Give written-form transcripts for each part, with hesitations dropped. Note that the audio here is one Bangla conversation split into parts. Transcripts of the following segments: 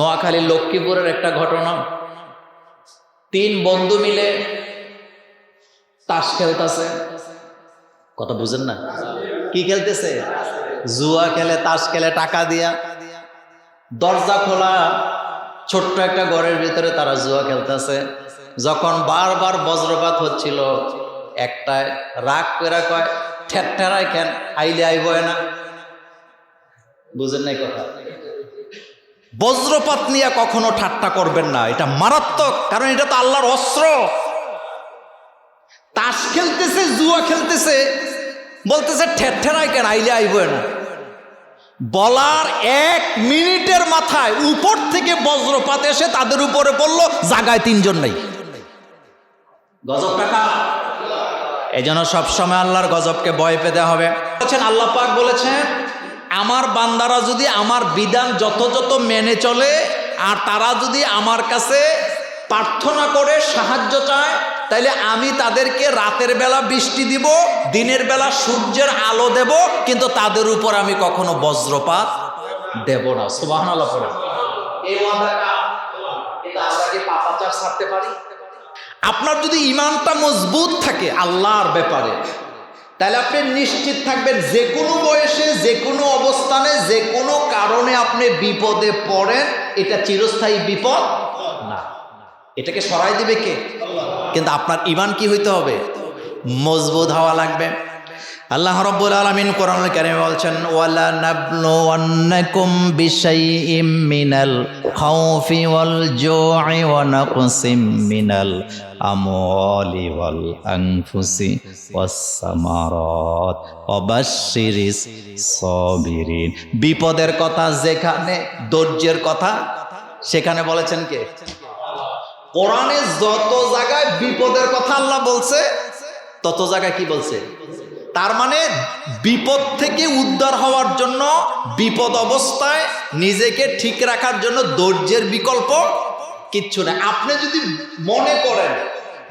নোয়াখালী লক্ষ্মীপুরের একটা ঘটনা। 3 বন্ধু মিলে তাস খেলতেছে। কথা বুঝেন না? কি খেলতেছে? জুয়া খেলে, তাস খেলে টাকা দিয়া। দরজা খোলা ছোট্ট একটা ঘরের ভিতরে তারা জুয়া খেলতেছে। যখন বারবার বজ্রপাত হচ্ছিল, একটায় রাগ করে কয়, ঠেরঠেরাই কেন, আইলে আইব না। বুঝেন নাই কথা? বজ্রপাত নিয়ে কখনো ঠাট্টা করবেন না, এটা মারাত্মক। কারণ এটা তো আল্লাহর অস্ত্র। তাস খেলতেছে, জুয়া খেলতেছে, বলতেছে ঠেরঠেরাই কেন, আইলে আইব না। বলার 1 মিনিটের মাথায় উপর থেকে বজ্রপাত এসে তাদের উপরে পড়লো, জায়গায় 3 জন নাই। গজব টাকা। এই জন্য সবসময় আল্লাহর গজবকে ভয় পেতে হবে। আল্লাহ পাক বলেছেন, আমার বান্দারা যদি আমার বিধান যথাযথ মেনে চলে আর তারা যদি আমার কাছে প্রার্থনা করে সাহায্য চায়, তাইলে আমি তাদেরকে রাতের বেলা বৃষ্টি দিব, দিনের বেলা সূর্যের আলো দেব, কিন্তু তাদের উপর আমি কখনো বজ্রপাত দেব না। সুবহানাল্লাহ পড়েন। এই ওয়াদাটা এটা আমরা কি পাপাচার ছাড়তে পারি? আপনার যদি ঈমানটা মজবুত থাকে আল্লাহর ব্যাপারে, তাহলে আপনি নিশ্চিত থাকবেন যে কোনো বয়সে, যে কোনো অবস্থানে, যে কোনো কারণে আপনি বিপদে পড়েন, এটা চিরস্থায়ী বিপদ না। এটাকে সরাই দিবে কে? কিন্তু আপনার ঈমান কি হইতে হবে? মজবুত হওয়া লাগবে। আল্লাহ রাব্বুল আলামিন কোরআনুল কারীমে বলছেন, ওয়ালা নাবলুওয়ান্নাকুম বিশাইইম মিনাল খাউফি ওয়াল জু'i ওয়া নাকসিম মিনাল আমওয়ালি ওয়াল আনফুসি ওয়াস সামারাত ওয়া বাশশিরিস সাবিরিন। বিপদের কথা যেখানে, ধৈর্যের কথা সেখানে বলেছেন কে? কোরআনে যত জায়গায় বিপদের কথা আল্লাহ বলছে, তত জায়গায় কি বলছে? তার মানে বিপদ থেকে উদ্ধার হওয়ার জন্য, বিপদ অবস্থায় নিজেকে ঠিক রাখার জন্য ধৈর্যের বিকল্প কিচ্ছু না। আপনি যদি মনে করেন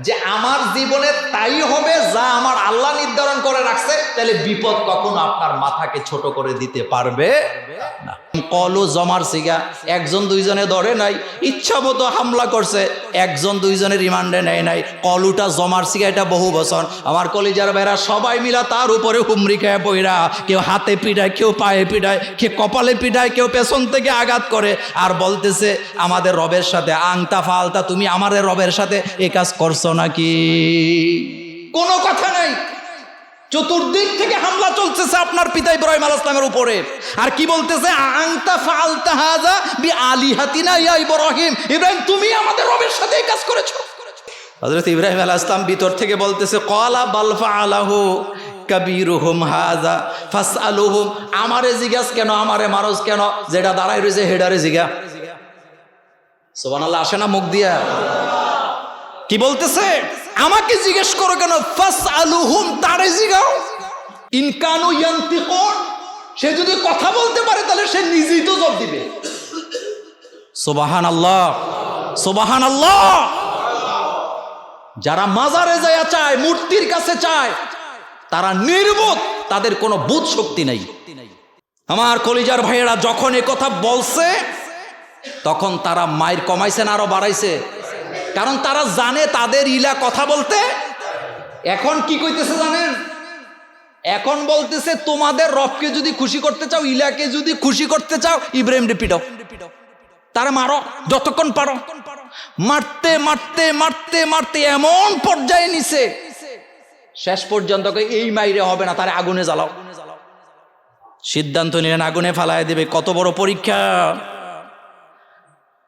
যে আমার জীবনে তাই হবে যা আমার আল্লাহ নির্ধারণ করে রাখছে, তাহলে বিপদ কখনো আপনার মাথাকে ছোট করে দিতে পারবে না। কলু জমার সিগা, 1-2 জনে ধরে নাই, ইচ্ছা মতো হামলা করছে, 1-2 জনের রিমান্ডে নেয় নাই। কলুটা জমার সিগা, এটা বহু বছর। আমার কলিজার ভাইরা সবাই মিলা তার উপরে হুমরি খেয়ে বইরা, কেউ হাতে পিটায়, কেউ পায়ে পিটায়, কেউ কপালে পিটায়, কেউ পেছন থেকে আঘাত করে, আর বলতেছে আমাদের রবের সাথে আংতা ফালতা, তুমি আমাদের রবের সাথে এই কাজ করছো নাকি? কোনো কথা নাই। চতুর্দিক থেকে হামলা চলতেছে আপনার পিতা ইব্রাহিম আলাইহিস সালামের উপরে। আর কি বলতেছে? আনতা ফাআলতা হাযা বিআলিহাতিনা ইয়া ইব্রাহিম, ইব্রাহিম তুমি আমাদের রবের সাথে এই কাজ করেছো। হযরত ইব্রাহিম আলাইহিস সালাম ভিতর থেকে বলতেছে, ক্বালা বাল ফাআলাহু কাবীরুহুম হাযা ফাসআলুহুম। আমারে জিজ্ঞাস কেন, আমারে মারজ কেন? যেটা দাঁড়ায় রয়েছে হেডারে জিগা। সুবহানাল্লাহ আসে না মুখ দিয়া? কি বলতেছে? আমাকে জিজ্ঞেস করো কেন? ফাসআলুহুম, তারে জিগাও। ইন কানু ইয়ান্তিকুন, সে যদি কথা বলতে পারে তাহলে সে নিজেই তো জবাব দিবে। সুবহানাল্লাহ, সুবহানাল্লাহ। যারা মাজারে যায় চায়, মূর্তির কাছে চায়, তারা নির্বোধ, তাদের কোনো বুধ শক্তি নাই। আমার কলিজার ভাইয়েরা যখন এ কথা বলছে, তখন তারা মাইর কমাইছে না আরো বাড়াইছে? কারণ তারা জানে তাদের ইলা কথা বলতে। এখন কি কইতেছে জানেন? এখন বলতেছে তোমাদের রবকে যদি খুশি করতে চাও, ইলাকে যদি খুশি করতে চাও, ইব্রাহিম রে পিটাও, তারা মারো যতক্ষণ পারো। মারতে মারতে মারতে মারতে এমন পর্যায়ে নিছে, শেষ পর্যন্ত এই মাইরে হবে না, তারে আগুনে জ্বালাও। সিদ্ধান্ত নিলেন আগুনে ফালায় দেবে। কত বড় পরীক্ষা!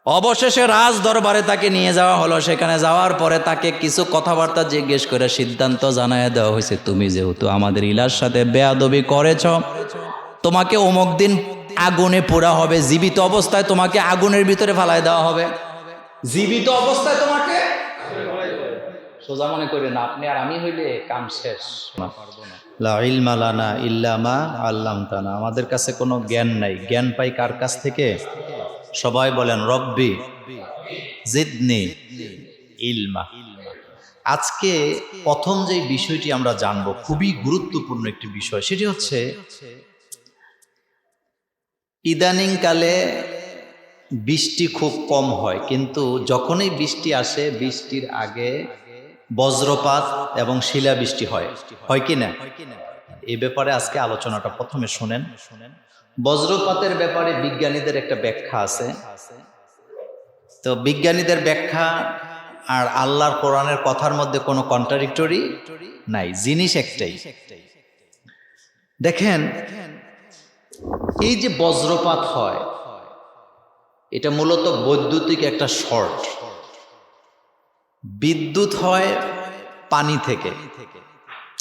অবশেষে রাজ দরবারে তাকে নিয়ে যাওয়া হলো। সেখানে যাওয়ার পরে তাকে কিছু কথাবার্তা জিজ্ঞেস করে সিদ্ধান্ত জানায় দেওয়া হয়েছে, তুমি যেহেতু আমাদের ইলার সাথে বেয়াদবি করেছ, তোমাকে অমুক দিন আগুনে পোড়া হবে। জীবিত অবস্থায় তোমাকে আগুনের ভিতরে ফালায় দেওয়া হবে। জীবিত অবস্থায় তোমাকে সোজা মনে করে না, আপনি আর আমি হইলে কাম শেষ। লা ইলমা লানা ইল্লা মা আল্লামতানা, আমাদের কাছে কোনো জ্ঞান নাই। জ্ঞান পাই কার কাছ থেকে? সবাই বলেন রব্বি জিদনি ইলমা। আজকে প্রথম যে বিষয়টি আমরা জানবো, খুবই গুরুত্বপূর্ণ একটি বিষয়, সেটি হচ্ছে ইদানিং কালে বৃষ্টি খুব কম হয়, কিন্তু যখনই বৃষ্টি আসে বৃষ্টির আগে বজ্রপাত এবং শিলাবৃষ্টি হয়, হয় কি না? এই ব্যাপারে আজকে আলোচনাটা প্রথমে শুনেন। বজ্রপাতের ব্যাপারে বিজ্ঞানীদের একটা ব্যাখ্যা আছে। তো বিজ্ঞানীদের ব্যাখ্যা আর আল্লাহর কোরআনের কথার মধ্যে কোনো কন্ট্রাডিক্টরি নাই, জিনিস একটাই। দেখেন, এই যে বজ্রপাত হয় এটা মূলত বৈদ্যুতিক একটা শর্ট। বিদ্যুৎ হয় পানি থেকে,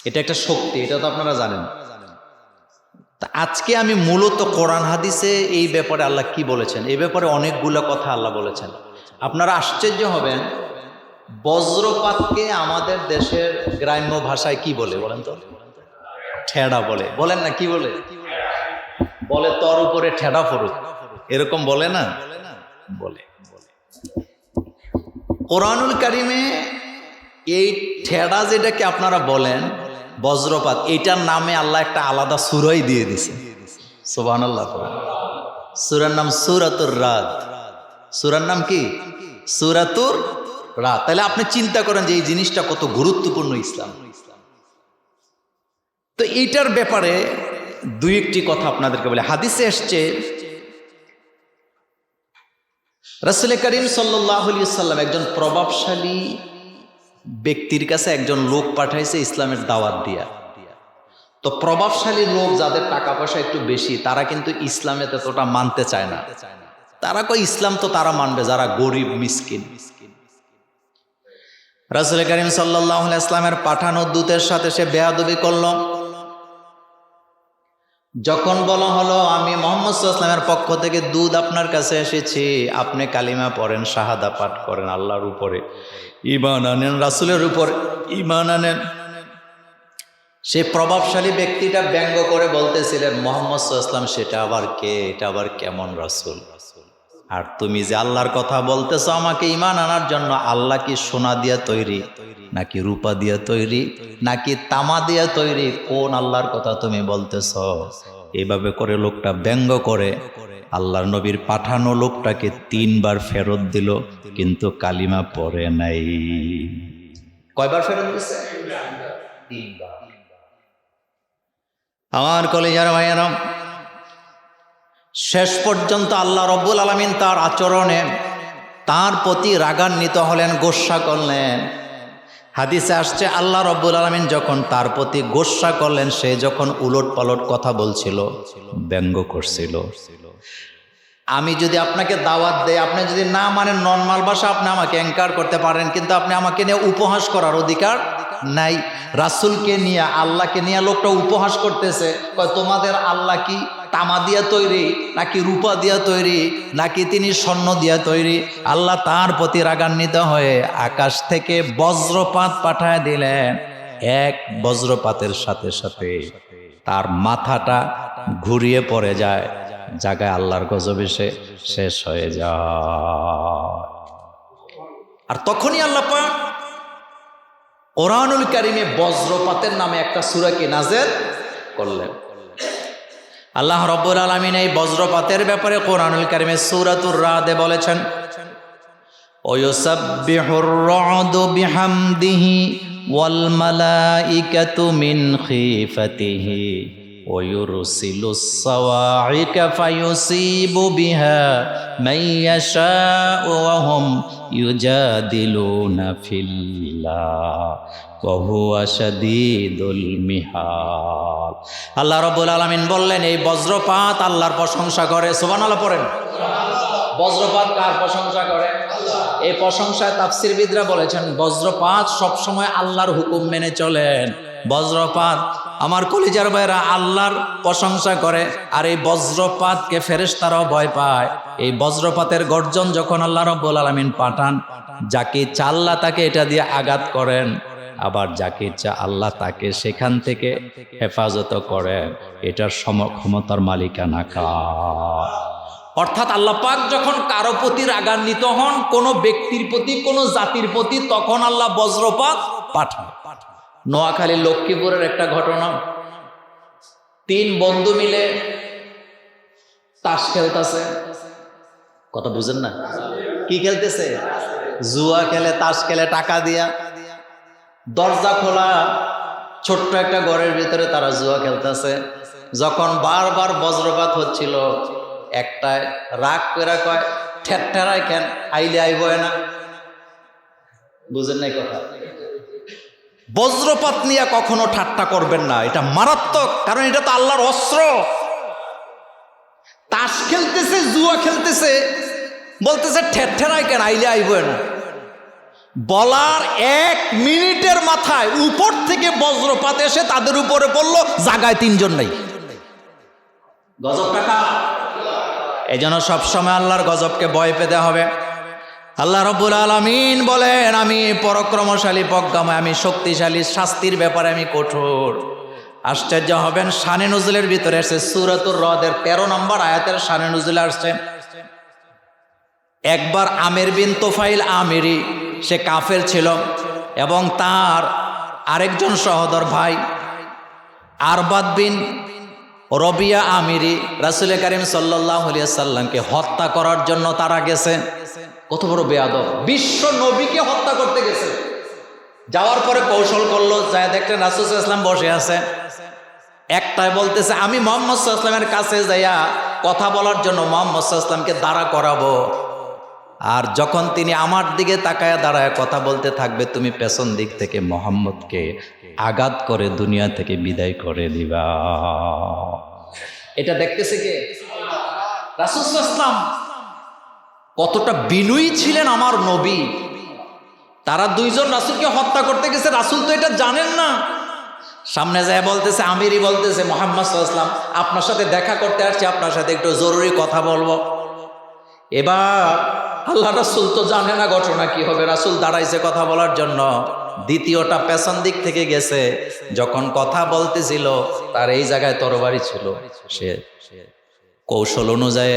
এটা একটা শক্তি, এটা তো আপনারা জানেন। তা আজকে আমি মূলত কোরআন হাদিসে এই ব্যাপারে আল্লাহ কি বলেছেন, এই ব্যাপারে অনেকগুলো কথা আল্লাহ বলেছেন। আপনারা আশ্চর্য হবেন, বজ্রপাতকে আমাদের দেশের গ্রাম্য ভাষায় কি বলে বলেন তো? ঠেডা বলে। বলেন না, কি বলে? বলে তোর উপরে ঠেডা পড়ুক, এরকম বলে না? বলে। কোরআনুল কারিমে এই ঠেডা যেটাকে আপনারা বলেন বজ্রপাত, এইটার নামে আল্লাহ একটা আলাদা সূরাই দিয়ে দিছে। সুবহানাল্লাহ। সূরার নাম সূরাতুর রাদ। সূরার নাম কি? সূরাতুর রাদ। তাহলে আপনি চিন্তা করেন যে এই জিনিসটা কত গুরুত্বপূর্ণ ইসলাম। তো এইটার ব্যাপারে দুই একটি কথা আপনাদেরকে বলে। হাদিসে এসছে, রাসূল করিম সাল্লাল্লাহু আলাইহি ওয়াসাল্লাম একজন প্রভাবশালী ব্যক্তির কাছে একজন লোক পাঠাইছে ইসলামের দাওয়াত দিয়া। তো প্রভাবশালী লোক যাদের টাকা পয়সা একটু বেশি, তারা কিন্তু ইসলামে ততটা মানতে চায় না। তারা কয় ইসলাম তো তারা মানবে যারা গরিব মিসকিন। রাসূল করিম সাল্লাল্লাহু আলাইহি ওয়াসাল্লামের পাঠানো দূতের সাথে সে বেয়াদবি করল। যখন বলা হলো আমি মুহাম্মদ সাল্লাল্লাহু আলাইহি ওয়াসাল্লামের পক্ষ থেকে দূত আপনার কাছে এসেছি, আপনি কালিমা পড়েন, শাহাদা পাঠ করেন, আল্লাহর উপরে ঈমান আনেন, রাসূলের উপর ঈমান আনেন। সে প্রভাবশালী ব্যক্তিটা ব্যঙ্গ করে বলতেছিলেন, মুহাম্মদ সাল্লাল্লাহু আলাইহি ওয়াসাল্লাম সেটা আবার কে? এটা আবার কেমন রাসূল? আর তুমি যে আল্লাহর কথা বলতেছো আমাকে ঈমান আনার জন্য, আল্লাহ কি সোনা দিয়া তৈরি নাকি রূপা দিয়া তৈরি নাকি তামা দিয়া তৈরি? কোন আল্লাহর কথা তুমি বলতেছ? এভাবে করে লোকটা ব্যঙ্গ করে আল্লাহর নবীর পাঠানো লোকটাকে 3 বার ফেরত দিল, কিন্তু কালিমা পড়ে নাই। কয়বার ফেরত দিয়েছে? 3 বার। আমার কলিজার ভাইয়েরা, শেষ পর্যন্ত আল্লাহ রব্বুল আলামিন তার আচরণে তার প্রতি রাগান্বিত হলেন, গোস্সা করলেন। হাদিসে আসছে আল্লাহ রব্বুল আলামিন যখন তার প্রতি গোস্সা করলেন, সে যখন উলট পালট কথা বলছিল, ব্যঙ্গ করছিল। আমি যদি আপনাকে দাওয়াত দেই, আপনি যদি না মানেন, নরমাল ভাষা আপনি আমাকে অ্যাঙ্কার করতে পারেন, কিন্তু আপনি আমাকে নিয়ে উপহাস করার অধিকার নাই। রাসূলকে নিয়ে, আল্লাহকে নিয়ে লোকটা উপহাস করতেছে, কয় তোমাদের আল্লাহ কি তামা দিয়া তৈরি নাকি রূপা দিয়া তৈরি নাকি তিনি স্বর্ণ দিয়া তৈরি? আল্লাহ তার প্রতি রাগান্বিত হয়ে আকাশ থেকে বজ্রপাত পাঠায় দিলেন। এক বজ্রপাতের সাথে সাথে তার মাথাটা ঘুরিয়ে পড়ে যায়, জায়গায় আল্লাহর গজবে সে শেষ হয়ে যায়। আর তখনই আল্লাহ পাক কোরআনুল কারিমে বজ্রপাতের নামে একটা সূরাকে নাযিল করলেন। আল্লাহ রাব্বুল আলামিন এই বজ্রপাতের ব্যাপারে কোরআনুল কারিমে সূরাতুর রাদে বলেছেন, ওয়ায়ুসাব্বিহুর রা'দু বিহামদিহি ওয়াল মালাইকাতু মিন খিফাতিহি ওয়ায়ুরসিলুস সাওয়া'iকা ফায়ুসিবু বিহা মান ইয়াশা'উ ওয়া হুম ইউজাদিলুনা ফিল্লাহ ওয়া হুয়া শাদীদুল মিহাল। আল্লাহ রাব্বুল আলামিন বললেন, এই বজ্রপাত আল্লাহর প্রশংসা করে। সুবহানাল্লাহ পড়েন। বজ্রপাত কার প্রশংসা করে? এই প্রশংসায় তাফসীরবিদরা বলেছেন, বজ্রপাত সবসময় আল্লাহর হুকুম মেনে চলেন। বজ্রপাত, আমার কলিজার ভাইরা, আল্লাহর প্রশংসা করে। আর এই বজ্রপাতকে ফেরেশতারাও ভয় পায়। এই বজ্রপাতের গর্জন যখন আল্লাহ রাব্বুল আলামিন পাঠান, যাকে ইচ্ছা আল্লাহ তাকে এটা দিয়ে আঘাত করেন, আবার যাকে ইচ্ছা আল্লাহ তাকে সেখান থেকে হেফাজত করেন। এটার ক্ষমতার মালিকানা কার? অর্থাৎ আল্লাহ পাক যখন কারো প্রতি রাগান্বিত হন, কোনো ব্যক্তির প্রতি, কোনো জাতির প্রতি, তখন আল্লাহ বজ্রপাত পাঠান। নোয়াখালী লক্ষ্মীপুরের একটা ঘটনা, 3 বন্ধু মিলে তাস খেলতেছে। কথা বুঝেন না? কি খেলতেছে? জুয়া খেলে, তাস খেলে টাকা দিয়া। দরজা খোলা ছোট্ট একটা ঘরের ভিতরে তারা জুয়া খেলতেছে। যখন বারবার বজ্রপাত হচ্ছিল, একটায় রাগ করে কয়, ঠেরঠেরাই কেন, আইলে আইব না। বুঝেন নাই কথা? বজ্রপাত নিয়ে কখনো ঠাট্টা করবেন না, এটা মারাত্মক, কারণ এটা তো আল্লাহর অস্ত্র। তাস খেলতেছে, জুয়া খেলতেছে, বলতেছে ঠেরঠেরাই কেন, আইলে আইব না। বলার 1 মিনিটের মাথায় উপর থেকে বজ্রপাত এসে তাদের উপরে পড়লো, জায়গায় 3 জন নাই। গজব টাকা। এই জন্য সবসময় আল্লাহর গজবকে ভয় পেতে হবে। আল্লাহ রাব্বুল আলামিন বলেন, আমি পরাক্রমশালী, প্রজ্ঞাময়, আমি শক্তিশালী, শাস্তির ব্যাপারে আমি কঠোর। আশ্চর্য হবেন, শানে নুজুলের ভিতরে আসছে সূরাতুর রদের 13 নম্বর আয়াতের শানে নুজুলে আসছে, একবার আমির বিন তুফাইল আমিরি, সে কাফের ছিল, এবং তার আরেকজন সহোদর ভাই আরবাদ বিন রবিয়া আমিরি রাসূল করিম সাল্লাল্লাহু আলাইহি ওয়াসাল্লামকে হত্যা করার জন্য তারা গেছে। কত বড় বেয়াদব, বিশ্ব নবীকে হত্যা করতে গেছে। যাওয়ার পরে কৌশল করলো, যায় দেখলেন রাসূল সাল্লাল্লাহু আলাইহি ওয়াসাল্লাম বসে আছে। একটাই বলতেছে, আমি মুহাম্মদ সাল্লাল্লাহু আলাইহি ওয়াসাল্লামের কাছে যাইয়া কথা বলার জন্য মুহাম্মদ সাল্লাল্লাহু আলাইহি ওয়াসাল্লামকে দাঁড়া করাবো, আর যখন তিনি আমার দিকে তাকায়া দাঁড়ায় কথা বলতে থাকবে, তুমি পেছন দিক থেকে মুহাম্মদকে আঘাত করে দুনিয়া থেকে বিদায় করে দিবা। এটা দেখতেছে কে? রাসূল সাল্লাল্লাহু আলাইহি ওয়াসাল্লাম কতটা বিনয়ী ছিলেন আমার নবী। তারা 2 জন রাসূলকে হত্যা করতে গেছে, রাসূল তো এটা জানেন না। সামনে যায় বলতেছে, আমিরই বলতেছে, মুহাম্মদ সাল্লাল্লাহু আলাইহি ওয়াসাল্লাম আপনার সাথে দেখা করতে আসছি, আপনার সাথে একটু জরুরি কথা বলবো। এবার আল্লাহ রাসূল তো জানে না ঘটনা কি হবে, রাসূল দাঁড়াইছে কথা বলার জন্য। দ্বিতীয়টা পেছন দিক থেকে গেছে, যখন কথা বলতেছিল তার এই জায়গায় তরবারি ছিল। সে কৌশল অনুযায়ী,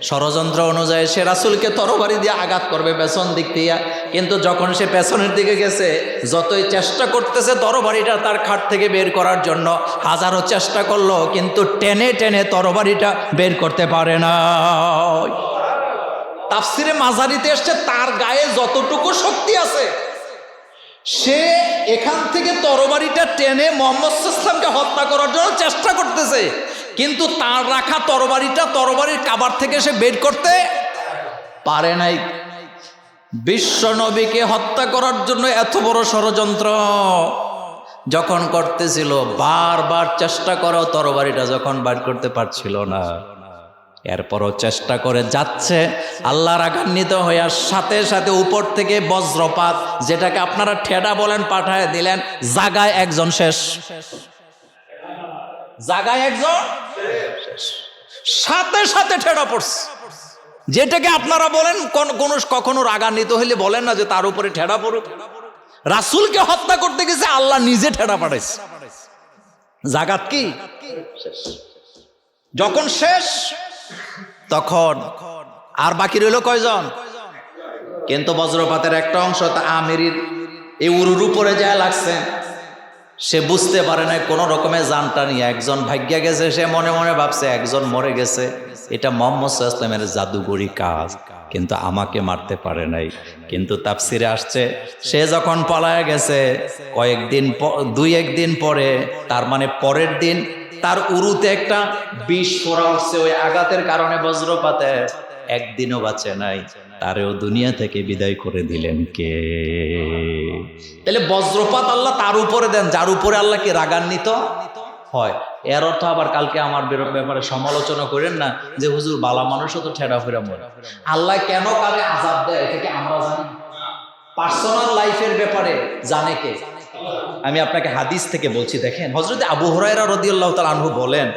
ষড়যন্ত্র অনুযায়ী সে রাসূলকে তরবারি দিয়ে আঘাত করবে পেছন দিক দিয়ে, কিন্তু যখন সে পেছনের দিকে গেছে, যতই চেষ্টা করতেছে তরবারিটা তার খাট থেকে বের করার জন্য, হাজারো চেষ্টা করলো, কিন্তু টেনে টেনে তরবারিটা বের করতে পারে না। তাফসিরে মাজারিতে এসছে, তার গায়ে যতটুকু শক্তি আছে, সে এখান থেকে তরবারিটা টেনে মুহাম্মদ সাল্লাল্লাহু আলাইহি ওয়াসাল্লামকে হত্যা করার জন্য চেষ্টা করতেছে, কিন্তু তার রাখা তরবারিটা তরবারির কাবার থেকে সে বের করতে পারে নাই। বিশ্ব নবীকে হত্যা করার জন্য এত বড় ষড়যন্ত্র যখন করতেছিল, বারবার চেষ্টা করো, তরবারিটা যখন বের করতে পারছিল না, এরপরও চেষ্টা করে যাচ্ছে, আল্লাহ রাগান্বিত হইয়া সাথে সাথে উপর থেকে বজ্রপাত, যেটাকে আপনারা ঠেডা বলেন, পাঠায় দিলেন। জাগায় একজন শেষ, জাগায় একজন শেষ, সাথে সাথে ঠেডা পড়ছে। যেটাকে আপনারা বলেন কখনো রাগান্বিত হইলে বলেন না যে তার উপরে ঠেডা পড়ুক। রাসূলকে হত্যা করতে গেছে, আল্লাহ নিজে ঠেডা পাঠাইছে। জাগাত কি যখন শেষ, তখন আর বাকি রইল কয়জন? কিন্তু বজ্রপাতের একটা অংশ তা আমিরের এই উরুর উপরে যায় লাগছে। সে বুঝতে পারে না, কোনো রকমের জানটা নিয়ে একজন ভাগ্যা গেছে। সে মনে মনে ভাবছে একজন মরে গেছে, এটা মুহাম্মদ সাল্লাল্লাহু আলাইহি ওয়াসাল্লামের জাদুগরি কাজ, কিন্তু আমাকে মারতে পারে নাই। কিন্তু তাফসিরে আসছে, সে যখন পলায় গেছে, দুই একদিন পরে, তার মানে পরের দিন, তার উরুতে একটা বিষ পড়া উঠছে। ওই আঘাতের কারণে বজ্রপাতে একদিনও বাঁচে নাই, তারেও দুনিয়া থেকে বিদায় করে দিলেন কে? তাহলে বজ্রপাত আল্লাহ তার উপরে দেন, যার উপরে আল্লাহ কি রাগান্বিত হয়। এর অর্থ আবার কালকে আমার ব্যাপারে সমালোচনা করেন না যে হুজুর বালা মানুষও তো ঠেড়া ফেরা মরে। আল্লাহ কেন কারে আযাব দেয় এটা কি আমরা জানি? পার্সোনাল লাইফের ব্যাপারে জানে কে? আমি আপনাকে হাদিস থেকে বলছি, দেখেন, হযরত আবু হুরায়রা রাদিয়াল্লাহু তাআলা আনহু বলেন,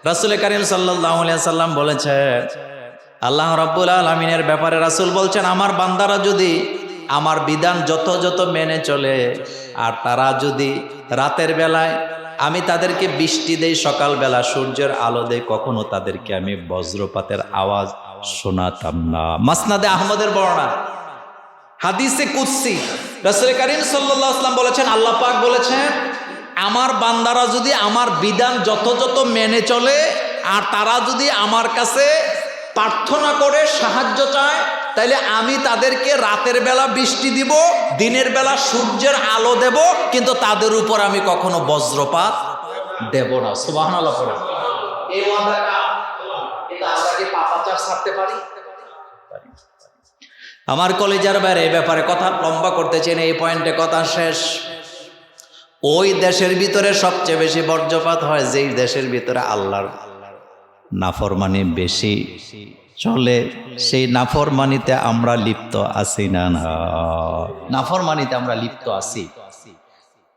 রাসূল কারীম সাল্লাল্লাহু আলাইহি ওয়াসাল্লাম বলেছেন, আল্লাহ রাব্বুল আলামিনের ব্যাপারে রাসূল বলছেন, আমার বান্দারা যদি আমার বিধান যত মেনে চলে, আর তারা যদি রাতের বেলায় আমি তাদেরকে বৃষ্টি দেই, সকালবেলা সূর্যের আলো দেই, কখনো তাদেরকে আমি বজ্রপাতের আওয়াজ শোনাতাম না। মাসনাদে আহমদের বর্ণনা, হাদিসে কুদসি, রাসূল কারীম সাল্লাল্লাহু আলাইহি ওয়াসাল্লাম বলেছেন, আল্লাহ পাক বলেছেন, আমার বান্দারা যদি আমার বিধান যত মেনে চলে, আর তারা যদি আমার কাছে প্রার্থনা করে সাহায্য চায়, তাইলে আমি তাদেরকে রাতের বেলা বৃষ্টি দিব, দিনের বেলা সূর্যের আলো দেব, কিন্তু তাদের উপর আমি কখনো বজ্রপাত দেব না। সুবহানাল্লাহ পড়েন। এই ওয়াদাটা এটা আমরা কি পাপাচার ছাড়তে পারি? আমার কলেজের বাইরে এই ব্যাপারে কথা লম্বা করতে চাই না, এই পয়েন্টে কথা শেষ। ওই দেশের ভিতরে সবচেয়ে বেশি বজ্রপাত হয় যেই দেশের ভিতরে আল্লাহর নাফরমানি বেশি চলে। সেই নাফরমানিতে আমরা লিপ্ত আছি না? না, নাফরমানিতে আমরা লিপ্ত আছি।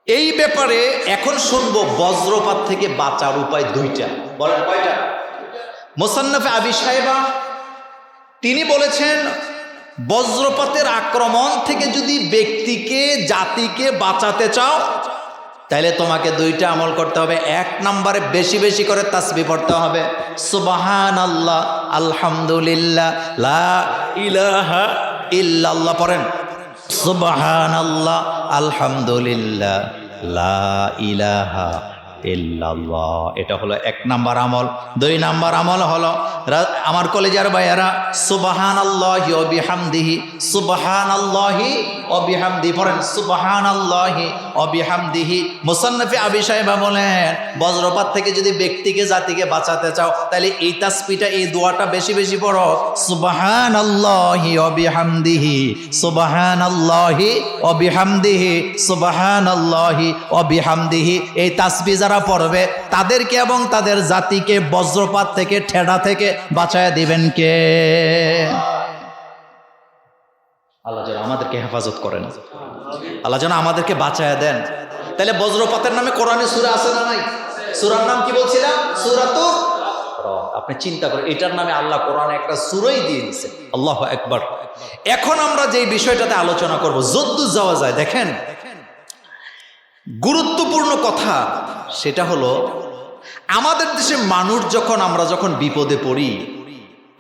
এই ব্যাপারে এখন শুনবো বজ্রপাত থেকে বাঁচার উপায় দুইটা। বলেন কয়টা? মুসান্নাফে আবি সাহেবা তিনি বলেছেন, বজ্রপাতের আক্রমণ থেকে যদি ব্যক্তিকে জাতিকে বাঁচাতে চাও তাহলে তোমাকে দুইটা আমল করতে হবে। এক নম্বরে বেশি বেশি করে তাসবিহ পড়তে হবে, সুবহানাল্লাহ, আলহামদুলিল্লাহ, লা ইলাহা ইল্লাল্লাহ পড়েন, সুবহানাল্লাহ, আলহামদুলিল্লাহ, লা ইলাহা ইল্লাল্লাহ। এটা হলো এক নাম্বার আমল। দুই নাম্বার আমল হলো আমার কলেজের ভাইয়ারা, সুবহানাল্লাহি ওয়া বিহামদিহি, সুবহানাল্লাহি ওয়া বিহামদিহি পড়েন, সুবহানাল্লাহি ওয়া বিহামদিহি। মুসান্নাফে আবি সাহেবা বলেন, বজ্রপাত থেকে যদি ব্যক্তিকে জাতিকে বাঁচাতে চাও তাহলে এই তাসবিহটা, এই দোয়াটা বেশি বেশি পড়ো, সুবহানাল্লাহি ওয়া বিহামদিহি, সুবহানাল্লাহি ওয়া বিহামদিহি, সুবহানাল্লাহি ওয়া বিহামদিহি। এই তাসবিহ যারা পড়বে তাদেরকে এবং তাদের জাতিকে বজ্রপাত থেকে, ঠেডা থেকে বাঁচায় দিবেন কে? আল্লাহ যেন আমাদেরকে হেফাজত করেন, আল্লাহ যেন আমাদেরকে বাঁচায় দেন। তাহলে বজ্রপাতের নামে কোরআনে সূরা আছে না নাই? সূরার নাম কি বলছিলাম? সূরাতুর রদ। আপনি চিন্তা করেন, এটার নামে আল্লাহ কোরআনে একটা সূরাই দিয়ে দিয়েছে। আল্লাহু আকবার। এখন আমরা যে বিষয়টাতে আলোচনা করব, যদ্দূর যাওয়া যায়, দেখেন গুরুত্বপূর্ণ কথা, সেটা হলো আমাদের দেশে মানুষ আমরা যখন বিপদে পড়ি,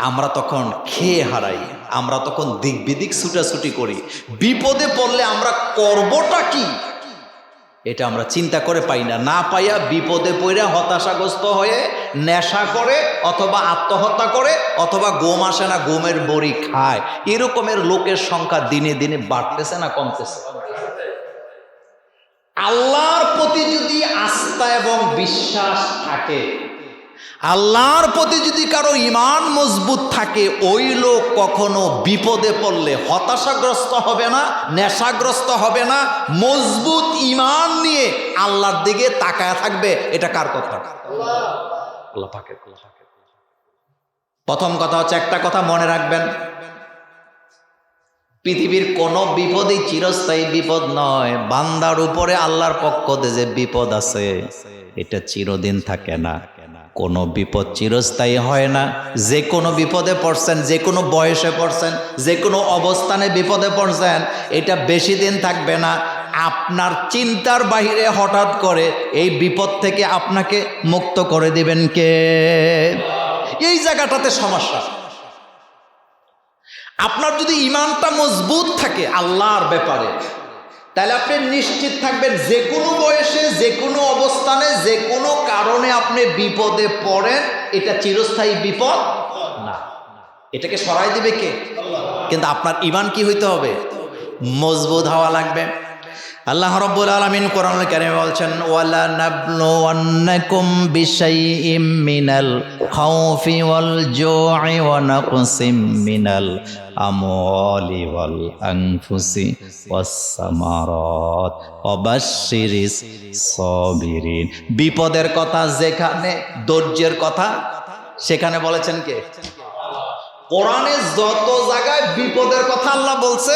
আমরা তখন খেয়ে হারাই, আমরা তখন দিক বিদিক ছুটাছুটি করি। বিপদে পড়লে আমরা করবটা কি এটা আমরা চিন্তা করে পাই না। না পাইয়া বিপদে পড়ে হতাশাগ্রস্ত হয়ে নেশা করে, অথবা আত্মহত্যা করে, অথবা ঘুম আসে না, ঘুমের বড়ি খায়। এরকমের লোকের সংখ্যা দিনে দিনে বাড়তেছে না কমতেছে? আল্লাহর প্রতি যদি আস্থা এবং বিশ্বাস থাকে, আল্লাহর প্রতি যদি কারো ঈমান মজবুত থাকে, ওই লোক কখনো বিপদে পড়লে হতাশাগ্রস্ত হবে না, নেশাগ্রস্ত হবে না, মজবুত ঈমান নিয়ে আল্লাহর দিকে তাকায় থাকবে। এটা কার কথা? আল্লাহ পাকের কথা। প্রথম কথা হচ্ছে, একটা কথা মনে রাখবেন, পৃথিবীর কোন বিপদই চিরস্থায়ী বিপদ নয়। বান্দার উপরে আল্লাহর পক্ষ থেকে যে বিপদ আছে এটা চিরদিন থাকে না। কোন বিপদ চিরস্থায়ী হয় না। যে কোনো বিপদে পড়ছেন, যে কোনো বয়সে পড়ছেন, যে কোনো অবস্থানে বিপদে পড়ছেন, এটা বেশি দিন থাকবে না। আপনার চিন্তার বাহিরে হঠাৎ করে এই বিপদ থেকে আপনাকে মুক্ত করে দিবেন কে? এই জায়গাটাতে সমস্যা। আপনার যদি ঈমানটা মজবুত থাকে আল্লাহর ব্যাপারে, তাহলে আপনি নিশ্চিত থাকবেন যে কোনো বয়সে, যে কোনো অবস্থানে, যে কোনো কারণে আপনি বিপদে পড়েন, এটা চিরস্থায়ী বিপদ না। এটাকে সরাই দিবে কে? কিন্তু আপনার ঈমান কি হইতে হবে? মজবুত হওয়া লাগবে। আল্লাহ রাব্বুল আলামিন কোরআনুল কারীমে বলছেন, ওয়ালা নাবলুওয়ান্নাকুম বিশাইইম মিনাল খাউফি ওয়াল জু'i ওয়া নাকসিম মিনাল আমওয়ালি ওয়াল আনফুসি ওয়াস সামারাত ওয়া বাশশিরিস সাবিরিন। বিপদের কথা যেখানে, ধৈর্যের কথা সেখানে বলেছেন কে? কোরআনে যত জায়গায় বিপদের কথা আল্লাহ বলছে,